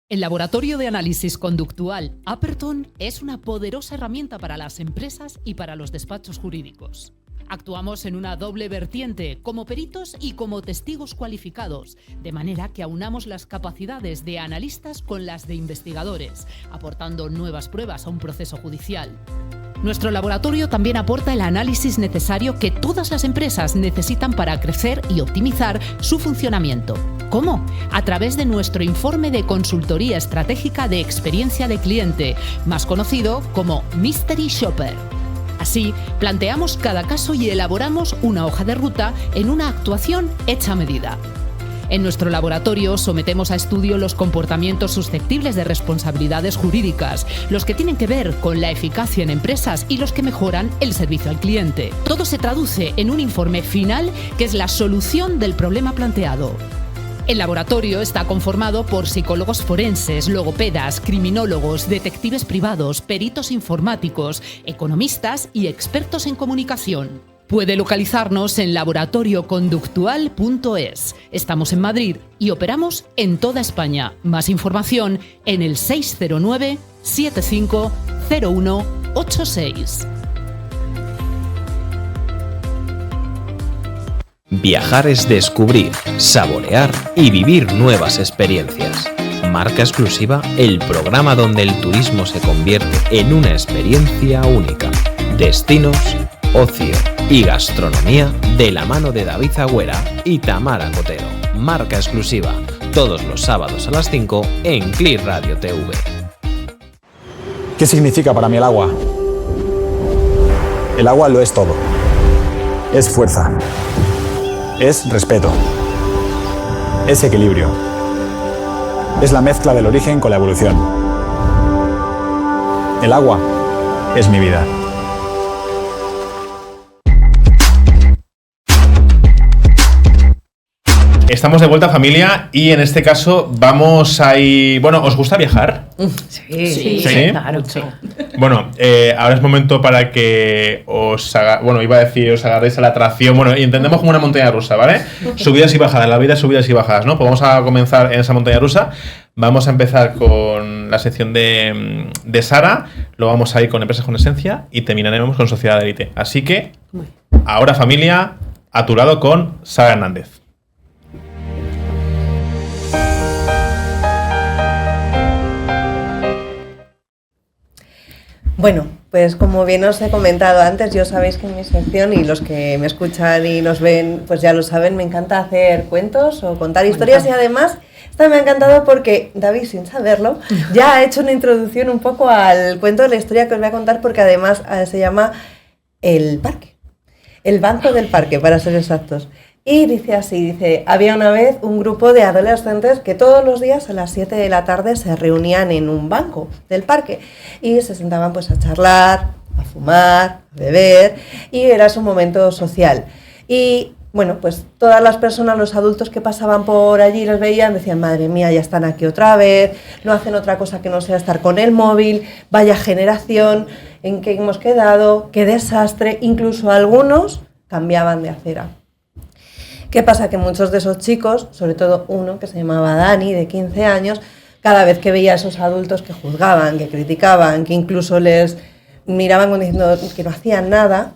El Laboratorio de Análisis Conductual Aperton es una poderosa herramienta para las empresas y para los despachos jurídicos. Actuamos en una doble vertiente, como peritos y como testigos cualificados, de manera que aunamos las capacidades de analistas con las de investigadores, aportando nuevas pruebas a un proceso judicial. Nuestro laboratorio también aporta el análisis necesario que todas las empresas necesitan para crecer y optimizar su funcionamiento. ¿Cómo? A través de nuestro informe de consultoría estratégica de experiencia de cliente, más conocido como Mystery Shopper. Así, planteamos cada caso y elaboramos una hoja de ruta en una actuación hecha a medida. En nuestro laboratorio sometemos a estudio los comportamientos susceptibles de responsabilidades jurídicas, los que tienen que ver con la eficacia en empresas y los que mejoran el servicio al cliente. Todo se traduce en un informe final que es la solución del problema planteado. El laboratorio está conformado por psicólogos forenses, logopedas, criminólogos, detectives privados, peritos informáticos, economistas y expertos en comunicación. Puede localizarnos en laboratorioconductual.es. Estamos en Madrid y operamos en toda España. Más información en el 609 750186. Viajar es descubrir, saborear y vivir nuevas experiencias. Marca Exclusiva, el programa donde el turismo se convierte en una experiencia única. Destinos, ocio y gastronomía de la mano de David Agüera y Tamara Cotero. Marca Exclusiva, todos los sábados a las 5 en CLIR Radio TV. ¿Qué significa para mí el agua? El agua lo es todo. Es fuerza. Es respeto. Es equilibrio. Es la mezcla del origen con la evolución. El agua es mi vida. Estamos de vuelta, familia, y en este caso vamos a ir... Bueno, ¿os gusta viajar? Sí, claro. Sí. Bueno, ahora es momento para que os agarréis a la atracción. Bueno, y entendemos como una montaña rusa, ¿vale? Subidas y bajadas, la vida es subidas y bajadas, ¿no? Pues vamos a comenzar en esa montaña rusa. Vamos a empezar con la sección de Sara, lo vamos a ir con Empresas con Esencia y terminaremos con Sociedad de Élite. Así que, ahora, familia, a tu lado con Sara Hernández. Bueno, pues como bien os he comentado antes, yo sabéis que en mi sección, y los que me escuchan y nos ven, pues ya lo saben, me encanta hacer cuentos o contar historias, y además esta me ha encantado porque David, sin saberlo, ya ha hecho una introducción un poco al cuento de la historia que os voy a contar, porque además se llama El Parque, el Banco del Parque, para ser exactos. Y dice así, dice, había una vez un grupo de adolescentes que todos los días a las 7 de la tarde se reunían en un banco del parque y se sentaban pues a charlar, a fumar, a beber, y era su momento social. Y bueno, pues todas las personas, los adultos que pasaban por allí los veían, decían, madre mía, ya están aquí otra vez, no hacen otra cosa que no sea estar con el móvil, vaya generación en que hemos quedado, qué desastre. Incluso algunos cambiaban de acera. ¿Qué pasa? Que muchos de esos chicos, sobre todo uno que se llamaba Dani, de 15 años, cada vez que veía a esos adultos que juzgaban, que criticaban, que incluso les miraban como diciendo que no hacían nada,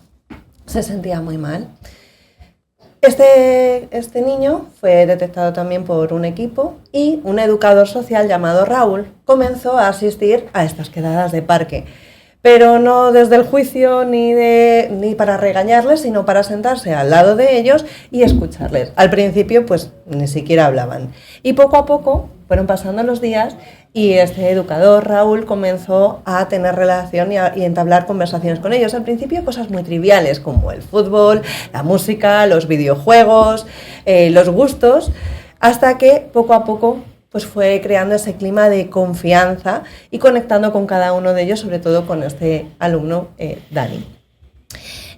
se sentía muy mal. Este niño fue detectado también por un equipo y un educador social llamado Raúl comenzó a asistir a estas quedadas de parque. Pero no desde el juicio ni para regañarles, sino para sentarse al lado de ellos y escucharles. Al principio, pues, ni siquiera hablaban. Y poco a poco fueron pasando los días y este educador, Raúl, comenzó a tener relación y entablar conversaciones con ellos. Al principio, cosas muy triviales, como el fútbol, la música, los videojuegos, los gustos, hasta que poco a poco pues fue creando ese clima de confianza y conectando con cada uno de ellos, sobre todo con este alumno, Dani.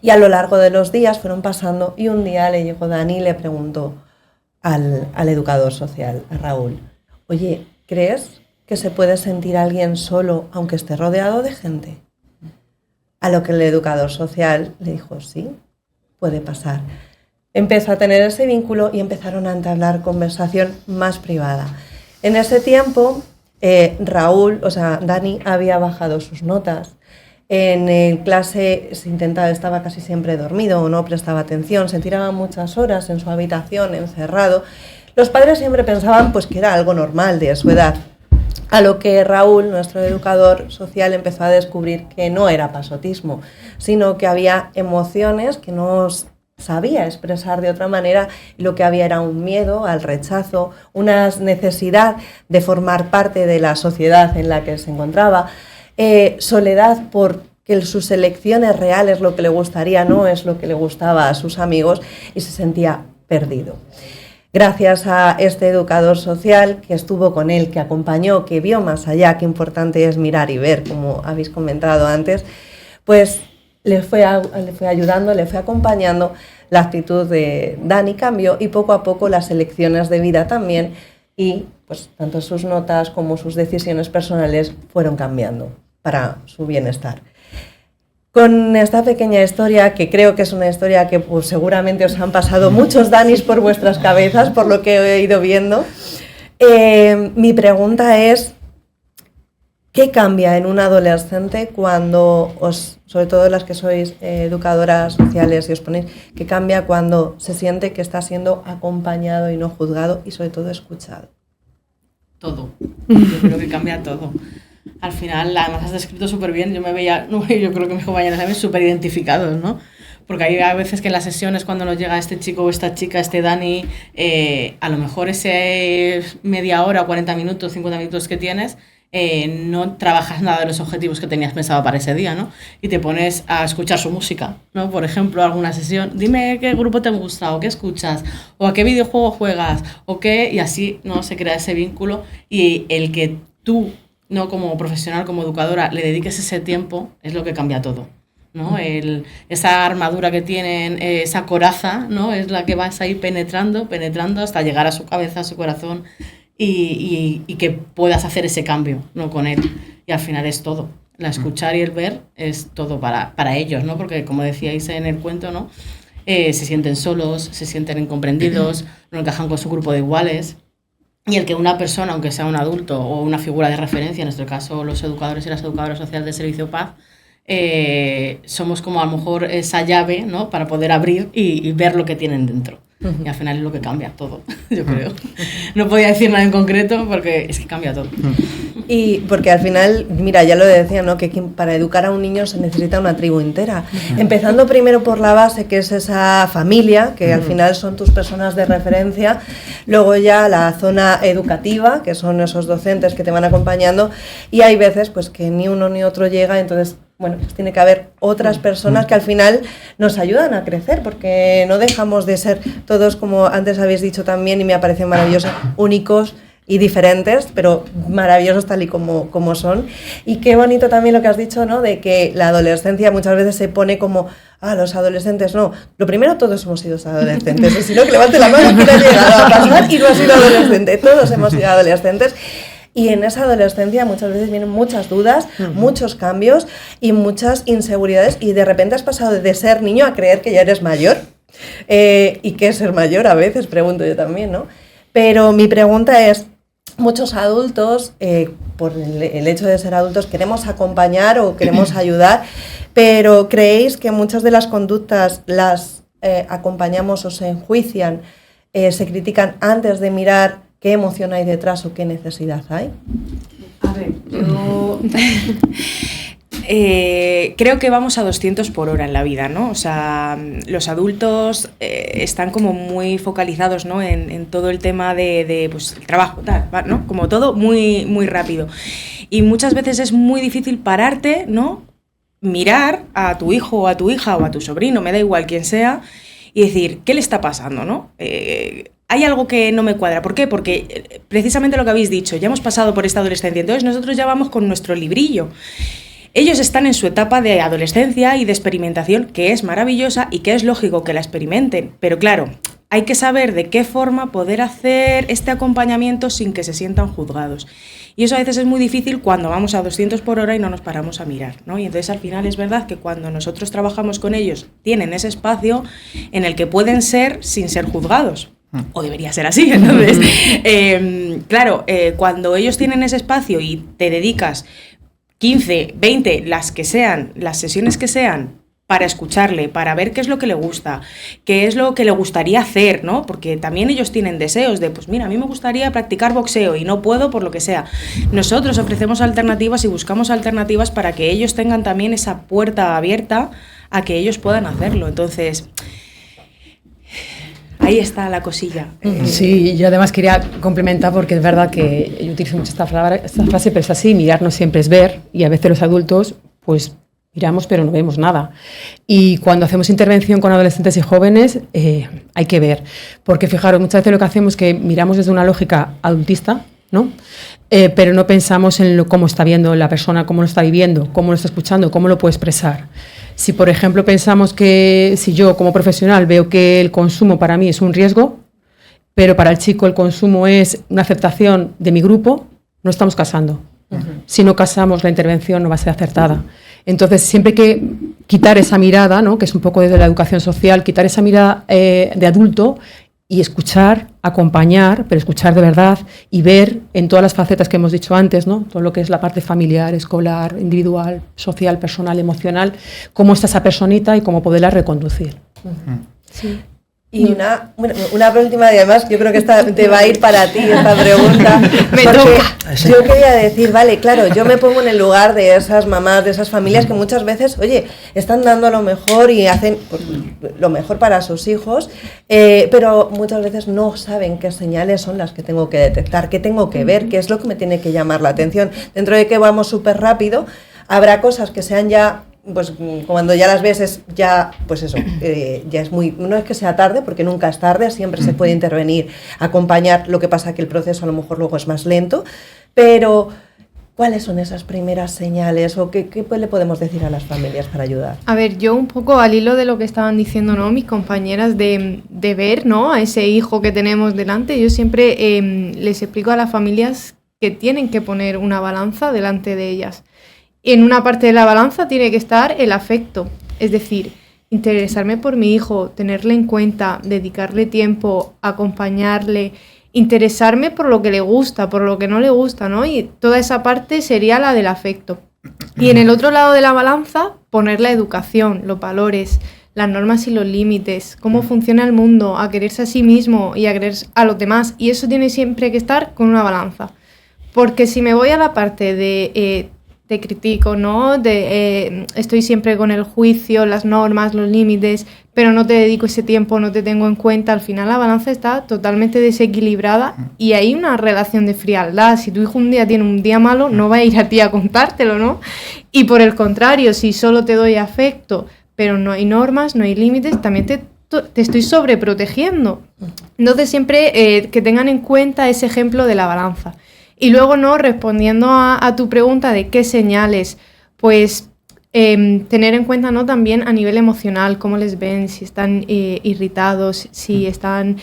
Y a lo largo de los días fueron pasando y un día le llegó Dani y le preguntó al educador social, a Raúl, oye, ¿crees que se puede sentir alguien solo aunque esté rodeado de gente? A lo que el educador social le dijo, sí, puede pasar. Empezó a tener ese vínculo y empezaron a entablar conversación más privada. En ese tiempo, Dani había bajado sus notas. En clase estaba casi siempre dormido o no prestaba atención, se tiraba muchas horas en su habitación, encerrado. Los padres siempre pensaban pues, que era algo normal de su edad. A lo que Raúl, nuestro educador social, empezó a descubrir que no era pasotismo, sino que había emociones que no sabía expresar de otra manera, y lo que había era un miedo al rechazo, una necesidad de formar parte de la sociedad en la que se encontraba, soledad porque sus elecciones reales, lo que le gustaría, no es lo que le gustaba a sus amigos, y se sentía perdido. Gracias a este educador social que estuvo con él, que acompañó, que vio más allá, qué importante es mirar y ver, como habéis comentado antes, pues le fue ayudando, le fue acompañando, la actitud de Dani cambió y poco a poco las elecciones de vida también, y pues tanto sus notas como sus decisiones personales fueron cambiando para su bienestar. Con esta pequeña historia, que creo que es una historia que pues, seguramente os han pasado muchos Danis por vuestras cabezas, por lo que he ido viendo, mi pregunta es, ¿qué cambia en un adolescente cuando sobre todo las que sois educadoras sociales y os ponéis, qué cambia cuando se siente que está siendo acompañado y no juzgado y sobre todo escuchado? Todo. Yo creo que cambia todo. Al final, además has descrito súper bien, yo creo que mis compañeros también súper identificados, ¿no? Porque hay a veces que en las sesiones cuando nos llega este chico o esta chica, este Dani, a lo mejor ese media hora, 40 minutos, 50 minutos que tienes, no trabajas nada de los objetivos que tenías pensado para ese día, ¿no? Y te pones a escuchar su música, ¿no? Por ejemplo, alguna sesión, dime qué grupo te gusta, o qué escuchas, o a qué videojuego juegas, o qué, y así, ¿no? Se crea ese vínculo, y el que tú, ¿no? Como profesional, como educadora, le dediques ese tiempo, es lo que cambia todo, ¿no? Esa armadura que tienen, esa coraza, ¿no? Es la que vas a ir penetrando hasta llegar a su cabeza, a su corazón, y que puedas hacer ese cambio, ¿no? Con él. Y al final es todo. La escuchar y el ver es todo para ellos, ¿no? Porque como decíais en el cuento, ¿no? Se sienten solos, se sienten incomprendidos, no encajan con su grupo de iguales. Y el que una persona, aunque sea un adulto o una figura de referencia, en nuestro caso los educadores y las educadoras sociales de Servicio Paz, somos como a lo mejor esa llave, ¿no? Para poder abrir y ver lo que tienen dentro. Uh-huh. Y al final es lo que cambia todo, yo creo. No podía decir nada en concreto porque es que cambia todo. Y porque al final, mira, ya lo decía, ¿no? Que para educar a un niño se necesita una tribu entera. Empezando primero por la base, que es esa familia, que al final son tus personas de referencia. Luego ya la zona educativa, que son esos docentes que te van acompañando. Y hay veces pues que ni uno ni otro llega, entonces... Bueno, pues tiene que haber otras personas que al final nos ayudan a crecer, porque no dejamos de ser todos, como antes habéis dicho también, y me ha parecido maravilloso, únicos y diferentes, pero maravillosos tal y como son. Y qué bonito también lo que has dicho, ¿no? De que la adolescencia muchas veces se pone como, los adolescentes, no. Lo primero, todos hemos sido adolescentes, y si no, que levante la mano quien ha llegado a pasar y no ha sido adolescente. Todos hemos sido adolescentes. Y en esa adolescencia muchas veces vienen muchas dudas, muchos cambios y muchas inseguridades, y de repente has pasado de ser niño a creer que ya eres mayor. ¿Y qué es ser mayor? A veces pregunto yo también, ¿no? Pero mi pregunta es, muchos adultos, por el hecho de ser adultos, queremos acompañar o queremos ayudar, pero ¿creéis que muchas de las conductas las acompañamos o se enjuician, se critican antes de mirar qué emoción hay detrás o qué necesidad hay? A ver, yo creo que vamos a 200 por hora en la vida, ¿no? O sea, los adultos están como muy focalizados, ¿no? en todo el tema de pues, el trabajo, tal, ¿no? Como todo muy, muy rápido. Y muchas veces es muy difícil pararte, ¿no? Mirar a tu hijo o a tu hija o a tu sobrino, me da igual quién sea, y decir, ¿qué le está pasando, no? Hay algo que no me cuadra. ¿Por qué? Porque precisamente lo que habéis dicho, ya hemos pasado por esta adolescencia, entonces nosotros ya vamos con nuestro librillo. Ellos están en su etapa de adolescencia y de experimentación, que es maravillosa y que es lógico que la experimenten, pero claro, hay que saber de qué forma poder hacer este acompañamiento sin que se sientan juzgados. Y eso a veces es muy difícil cuando vamos a 200 por hora y no nos paramos a mirar, ¿no? Y entonces al final es verdad que cuando nosotros trabajamos con ellos, tienen ese espacio en el que pueden ser sin ser juzgados. O debería ser así, entonces, claro, cuando ellos tienen ese espacio y te dedicas 15, 20, las que sean, las sesiones que sean, para escucharle, para ver qué es lo que le gusta, qué es lo que le gustaría hacer, ¿no? Porque también ellos tienen deseos de, pues mira, a mí me gustaría practicar boxeo y no puedo por lo que sea. Nosotros ofrecemos alternativas y buscamos alternativas para que ellos tengan también esa puerta abierta a que ellos puedan hacerlo. Entonces... ahí está la cosilla. Sí, yo además quería complementar, porque es verdad que yo utilizo mucho esta frase, pero es así, mirar no siempre es ver, y a veces los adultos, pues miramos pero no vemos nada. Y cuando hacemos intervención con adolescentes y jóvenes, hay que ver, porque fijaros, muchas veces lo que hacemos es que miramos desde una lógica adultista, ¿no? Pero no pensamos en cómo está viendo la persona, cómo lo está viviendo, cómo lo está escuchando, cómo lo puede expresar. Si, por ejemplo, pensamos que si yo como profesional veo que el consumo para mí es un riesgo, pero para el chico el consumo es una aceptación de mi grupo, no estamos casando. Si no casamos, la intervención no va a ser acertada. Entonces, siempre hay que quitar esa mirada, ¿no? Que es un poco desde la educación social, quitar esa mirada de adulto y escuchar, acompañar, pero escuchar de verdad y ver en todas las facetas que hemos dicho antes, ¿no? Todo lo que es la parte familiar, escolar, individual, social, personal, emocional, cómo está esa personita y cómo poderla reconducir. Sí. Y una última, y además yo creo que esta te va a ir para ti esta pregunta. Me toca. Yo quería decir, vale, claro, yo me pongo en el lugar de esas mamás, de esas familias que muchas veces, oye, están dando lo mejor y hacen lo mejor para sus hijos, pero muchas veces no saben qué señales son las que tengo que detectar, qué tengo que ver, qué es lo que me tiene que llamar la atención. Dentro de que vamos súper rápido, habrá cosas que sean ya... pues cuando ya las ves es ya, pues eso, ya es muy, no es que sea tarde, porque nunca es tarde, siempre se puede intervenir, acompañar, lo que pasa que el proceso a lo mejor luego es más lento, pero ¿cuáles son esas primeras señales o qué le podemos decir a las familias para ayudar? A ver, yo un poco al hilo de lo que estaban diciendo, ¿no? Mis compañeras de ver, ¿no? A ese hijo que tenemos delante, yo siempre les explico a las familias que tienen que poner una balanza delante de ellas. En una parte de la balanza tiene que estar el afecto, es decir, interesarme por mi hijo, tenerle en cuenta, dedicarle tiempo, acompañarle, interesarme por lo que le gusta, por lo que no le gusta, ¿no? Y toda esa parte sería la del afecto. Y en el otro lado de la balanza, poner la educación, los valores, las normas y los límites, cómo funciona el mundo, a quererse a sí mismo y a querer a los demás. Y eso tiene siempre que estar con una balanza. Porque si me voy a la parte de te critico, ¿no? Estoy siempre con el juicio, las normas, los límites, pero no te dedico ese tiempo, no te tengo en cuenta, al final la balanza está totalmente desequilibrada y hay una relación de frialdad. Si tu hijo un día tiene un día malo, no va a ir a ti a contártelo, ¿no? Y por el contrario, si solo te doy afecto, pero no hay normas, no hay límites, también te estoy sobreprotegiendo. Entonces siempre que tengan en cuenta ese ejemplo de la balanza. Y luego, ¿no? Respondiendo a tu pregunta de qué señales, pues tener en cuenta, ¿no? También a nivel emocional, cómo les ven, si están irritados, si están,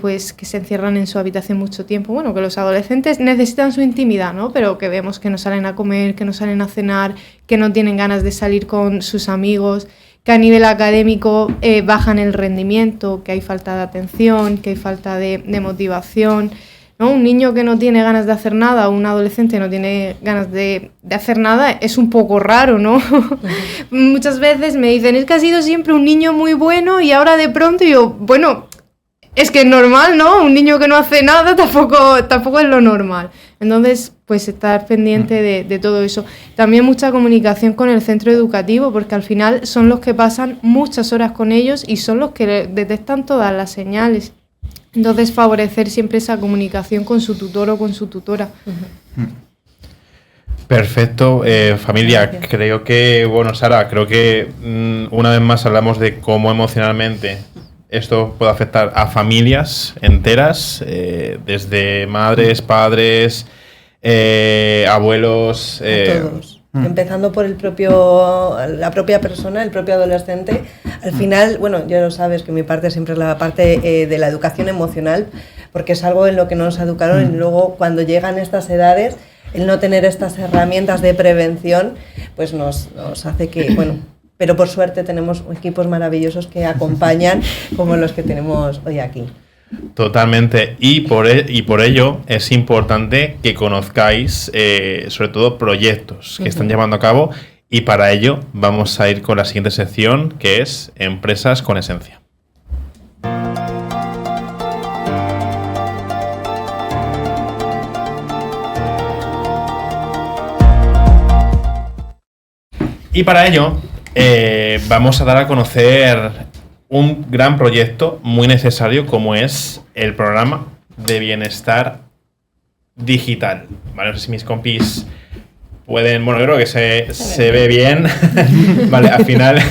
pues que se encierran en su habitación mucho tiempo. Bueno, que los adolescentes necesitan su intimidad, ¿no? Pero que vemos que no salen a comer, que no salen a cenar, que no tienen ganas de salir con sus amigos, que a nivel académico bajan el rendimiento, que hay falta de atención, que hay falta de motivación, ¿no? Un niño que no tiene ganas de hacer nada o un adolescente no tiene ganas de hacer nada es un poco raro, ¿no? Muchas veces me dicen, es que ha sido siempre un niño muy bueno y ahora de pronto yo, bueno, es que es normal, ¿no? Un niño que no hace nada tampoco es lo normal. Entonces, pues estar pendiente de todo eso. También mucha comunicación con el centro educativo, porque al final son los que pasan muchas horas con ellos y son los que detectan todas las señales. Entonces, favorecer siempre esa comunicación con su tutor o con su tutora. Perfecto, familia. Gracias. Creo que, bueno, Sara, creo que una vez más hablamos de cómo emocionalmente esto puede afectar a familias enteras, desde madres, padres, abuelos. Todos. Empezando por la propia persona, el propio adolescente. Al final, bueno, ya lo sabes que mi parte siempre es la parte de la educación emocional, porque es algo en lo que no nos educaron y luego cuando llegan estas edades, el no tener estas herramientas de prevención, pues nos hace que, bueno, pero por suerte tenemos equipos maravillosos que acompañan como los que tenemos hoy aquí. Totalmente, y por ello es importante que conozcáis sobre todo proyectos que están llevando a cabo, y para ello vamos a ir con la siguiente sección, que es Empresas con Esencia. Y para ello vamos a dar a conocer un gran proyecto muy necesario, como es el programa de bienestar digital. Vale, no sé si mis compis pueden... Bueno, yo creo que se ve bien. Vale, al final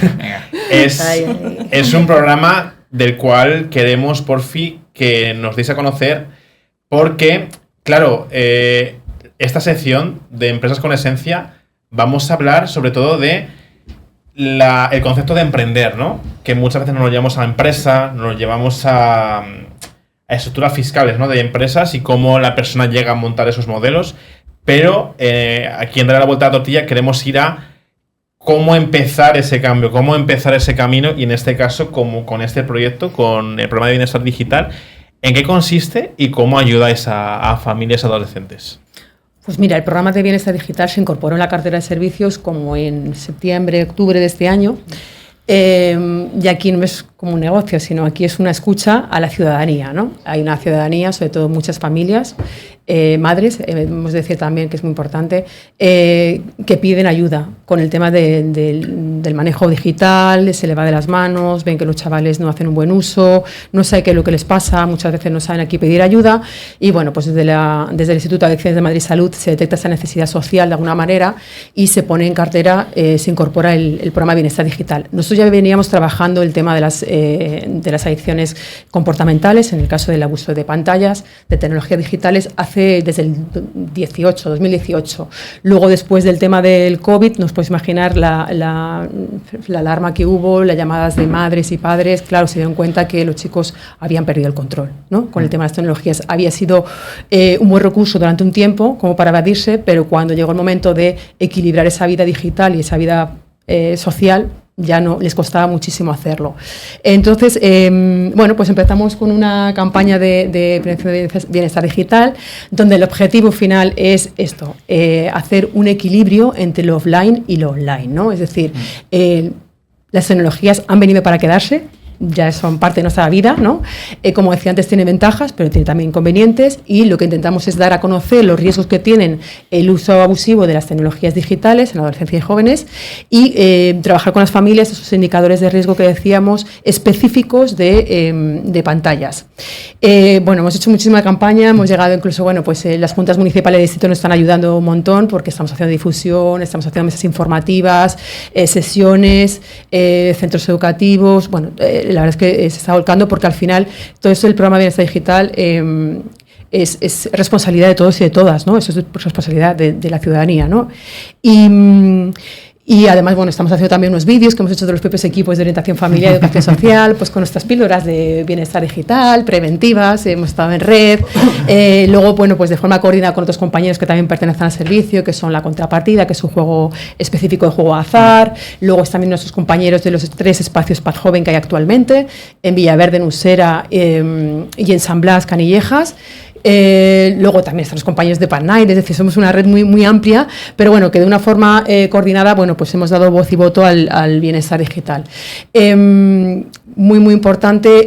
es un programa del cual queremos, por fin, que nos deis a conocer, porque, claro, esta sección de Empresas con Esencia vamos a hablar sobre todo de el concepto de emprender, ¿no? Que muchas veces nos lo llevamos a la empresa, nos lo llevamos a estructuras fiscales, ¿no? De empresas y cómo la persona llega a montar esos modelos. Pero aquí en Darle la Vuelta a la Tortilla queremos ir a cómo empezar ese cambio, cómo empezar ese camino, y en este caso, como con este proyecto, con el programa de bienestar digital, ¿en qué consiste y cómo ayudáis a familias adolescentes? Pues mira, el programa de bienestar digital se incorporó en la cartera de servicios como en septiembre, octubre de este año. Y aquí no es como un negocio, sino aquí es una escucha a la ciudadanía, ¿no? Hay una ciudadanía, sobre todo muchas familias, madres, debemos decir también que es muy importante, que piden ayuda con el tema del manejo digital, se le va de las manos, ven que los chavales no hacen un buen uso, no saben qué es lo que les pasa, muchas veces no saben aquí pedir ayuda, y bueno, pues desde el Instituto de Adicciones de Madrid Salud se detecta esa necesidad social de alguna manera y se pone en cartera, se incorpora el programa de bienestar digital. Nosotros ya veníamos trabajando el tema de las adicciones comportamentales, en el caso del abuso de pantallas, de tecnologías digitales, desde el 2018. Luego, después del tema del COVID, nos podéis imaginar la alarma que hubo, las llamadas de madres y padres. Claro, se dieron cuenta que los chicos habían perdido el control, ¿no? Con el tema de las tecnologías. Había sido un buen recurso durante un tiempo, como para evadirse, pero cuando llegó el momento de equilibrar esa vida digital y esa vida social, ya no les costaba muchísimo hacerlo. Entonces, bueno, pues empezamos con una campaña de prevención de bienestar digital, donde el objetivo final es esto, hacer un equilibrio entre lo offline y lo online, ¿no? Es decir, las tecnologías han venido para quedarse ya son parte de nuestra vida, ¿no? Como decía antes, tiene ventajas, pero tiene también inconvenientes, y lo que intentamos es dar a conocer los riesgos que tienen el uso abusivo de las tecnologías digitales en la adolescencia y jóvenes, y trabajar con las familias esos indicadores de riesgo que decíamos específicos de pantallas. Bueno, hemos hecho muchísima campaña, hemos llegado incluso, bueno, pues las juntas municipales de distrito nos están ayudando un montón porque estamos haciendo difusión, estamos haciendo mesas informativas, sesiones, centros educativos. Bueno, la verdad es que se está volcando porque al final todo esto del programa de Bienestar Digital es responsabilidad de todos y de todas, ¿no? Eso es responsabilidad de la ciudadanía, ¿no? Y además, bueno, estamos haciendo también unos vídeos que hemos hecho de los propios equipos de orientación familiar y educación social, pues con nuestras píldoras de bienestar digital, preventivas, hemos estado en red. Luego, bueno, pues de forma coordinada con otros compañeros que también pertenecen al servicio, que son La Contrapartida, que es un juego específico de juego azar. Luego están también nuestros compañeros de los 3 espacios Paz Joven que hay actualmente, en Villaverde, en Usera y en San Blas, Canillejas. Luego también están los compañeros de Paz Night, es decir, somos una red muy, muy amplia, pero bueno, que de una forma coordinada, bueno, pues hemos dado voz y voto al bienestar digital. Muy, muy importante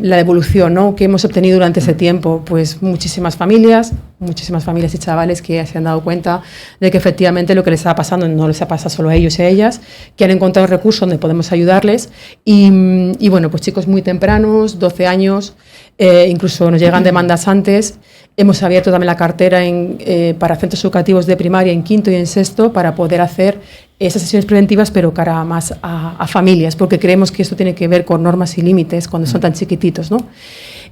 la devolución, ¿no?, que hemos obtenido durante ese tiempo. Pues muchísimas familias y chavales que se han dado cuenta de que efectivamente lo que les está pasando no les ha pasado solo a ellos y a ellas, que han encontrado recursos donde podemos ayudarles y bueno, pues chicos muy tempranos, 12 años, incluso nos llegan demandas antes. Hemos abierto también la cartera para centros educativos de primaria en quinto y en sexto para poder hacer esas sesiones preventivas, pero cara más a familias, porque creemos que esto tiene que ver con normas y límites cuando son tan chiquititos, ¿no?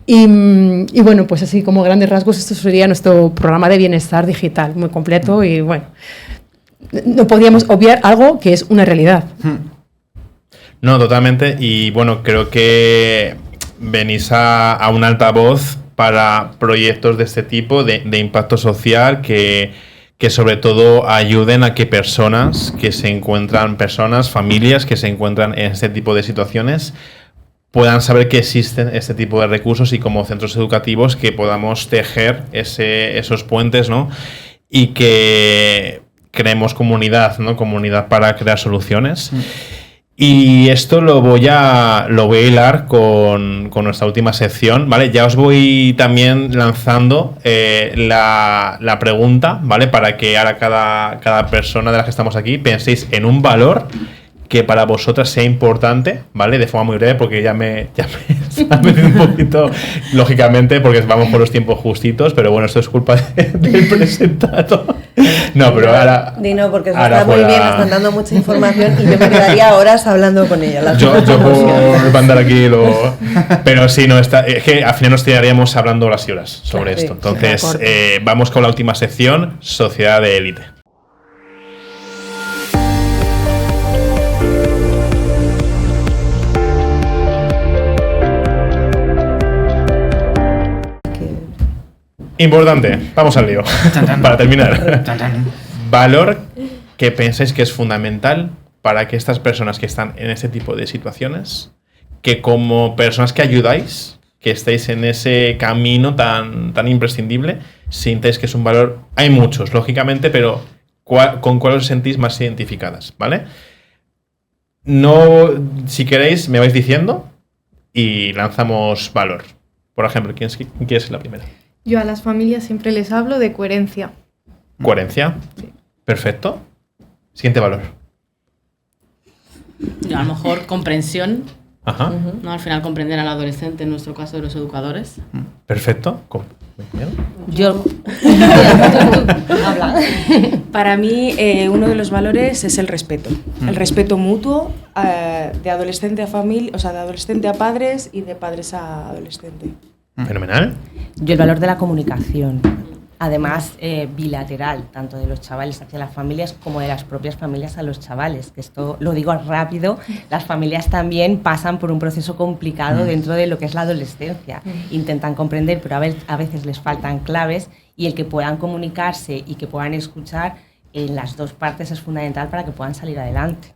Y bueno, pues así como grandes rasgos, esto sería nuestro programa de bienestar digital, muy completo y bueno, no podríamos obviar algo que es una realidad. No, totalmente, y bueno, creo que venís a un altavoz para proyectos de este tipo, de impacto social, que sobre todo ayuden a que familias que se encuentran en este tipo de situaciones, puedan saber que existen este tipo de recursos y como centros educativos que podamos tejer esos puentes, ¿no? Y que creemos comunidad, ¿no? Comunidad para crear soluciones. Y esto lo voy a hilar con nuestra última sección, ¿vale? Ya os voy también lanzando la pregunta, ¿vale? Para que ahora cada persona de las que estamos aquí penséis en un valor que para vosotras sea importante, ¿vale? De forma muy breve, porque ya me está metiendo un poquito, lógicamente, porque vamos por los tiempos justitos, pero bueno, esto es culpa del presentador. No, pero ahora... Dino, porque eso está muy bien, están dando mucha información y yo me quedaría horas hablando con ella. Yo por mandar aquí Pero sí, no, es que al final nos tiraríamos hablando horas y horas sobre esto. Entonces, vamos con la última sección, Sociedad de Élite. Importante, vamos al lío. Para terminar. Valor que pensáis que es fundamental para que estas personas que están en este tipo de situaciones, que como personas que ayudáis, que estáis en ese camino tan imprescindible, sintáis que es un valor. Hay muchos, lógicamente, pero ¿con cuál os sentís más identificadas? ¿Vale? No, si queréis, me vais diciendo y lanzamos valor. Por ejemplo, ¿quién quiere ser la primera? Yo a las familias siempre les hablo de coherencia. ¿Coherencia? Sí. Perfecto. Siguiente valor. Yo a lo mejor comprensión. Ajá. ¿No? Al final comprender al adolescente, en nuestro caso de los educadores. Perfecto. Yo. Habla. Para mí, uno de los valores es el respeto. El respeto mutuo de adolescente a familia, o sea, de adolescente a padres y de padres a adolescente. Fenomenal. Yo el valor de la comunicación, además bilateral, tanto de los chavales hacia las familias como de las propias familias a los chavales, que esto lo digo rápido, las familias también pasan por un proceso complicado dentro de lo que es la adolescencia, intentan comprender, pero a veces les faltan claves y el que puedan comunicarse y que puedan escuchar en las dos partes es fundamental para que puedan salir adelante.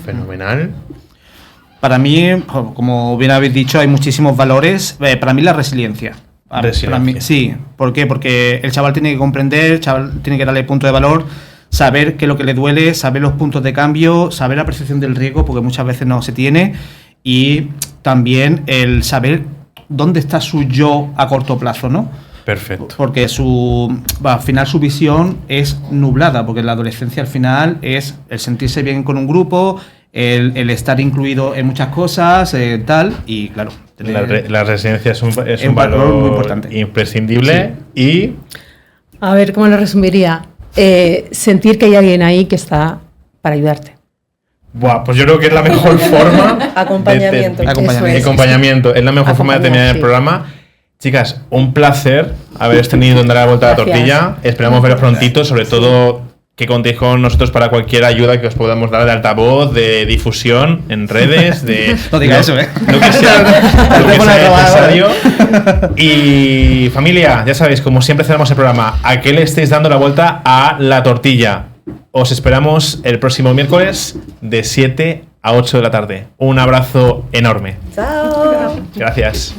Fenomenal. Para mí, como bien habéis dicho, hay muchísimos valores. Para mí la resiliencia. Para mí, sí. ¿Por qué? Porque el chaval tiene que comprender, el chaval tiene que darle punto de valor, saber qué es lo que le duele, saber los puntos de cambio, saber la percepción del riesgo, porque muchas veces no se tiene, y también el saber dónde está su yo a corto plazo, ¿no? Perfecto. Porque al final su visión es nublada, porque la adolescencia al final es el sentirse bien con un grupo, el estar incluido en muchas cosas, tal, y claro. La residencia es un valor muy importante. Imprescindible. Sí. Y... A ver, ¿cómo lo resumiría? Sentir que hay alguien ahí que está para ayudarte. Buah, pues yo creo que es la mejor forma. Acompañamiento. Acompañamiento. Es la mejor forma de terminar el programa. Chicas, un placer haberos tenido en Dar la Vuelta a la Tortilla. Esperamos veros prontito, sobre todo que contéis con nosotros para cualquier ayuda que os podamos dar de altavoz, de difusión en redes, de... No diga eso, ¿eh? Lo que sea necesario. Y familia, ya sabéis, como siempre cerramos el programa, ¿a qué le estáis dando la vuelta a la tortilla? Os esperamos el próximo miércoles de 7 a 8 de la tarde. Un abrazo enorme. Chao. Gracias.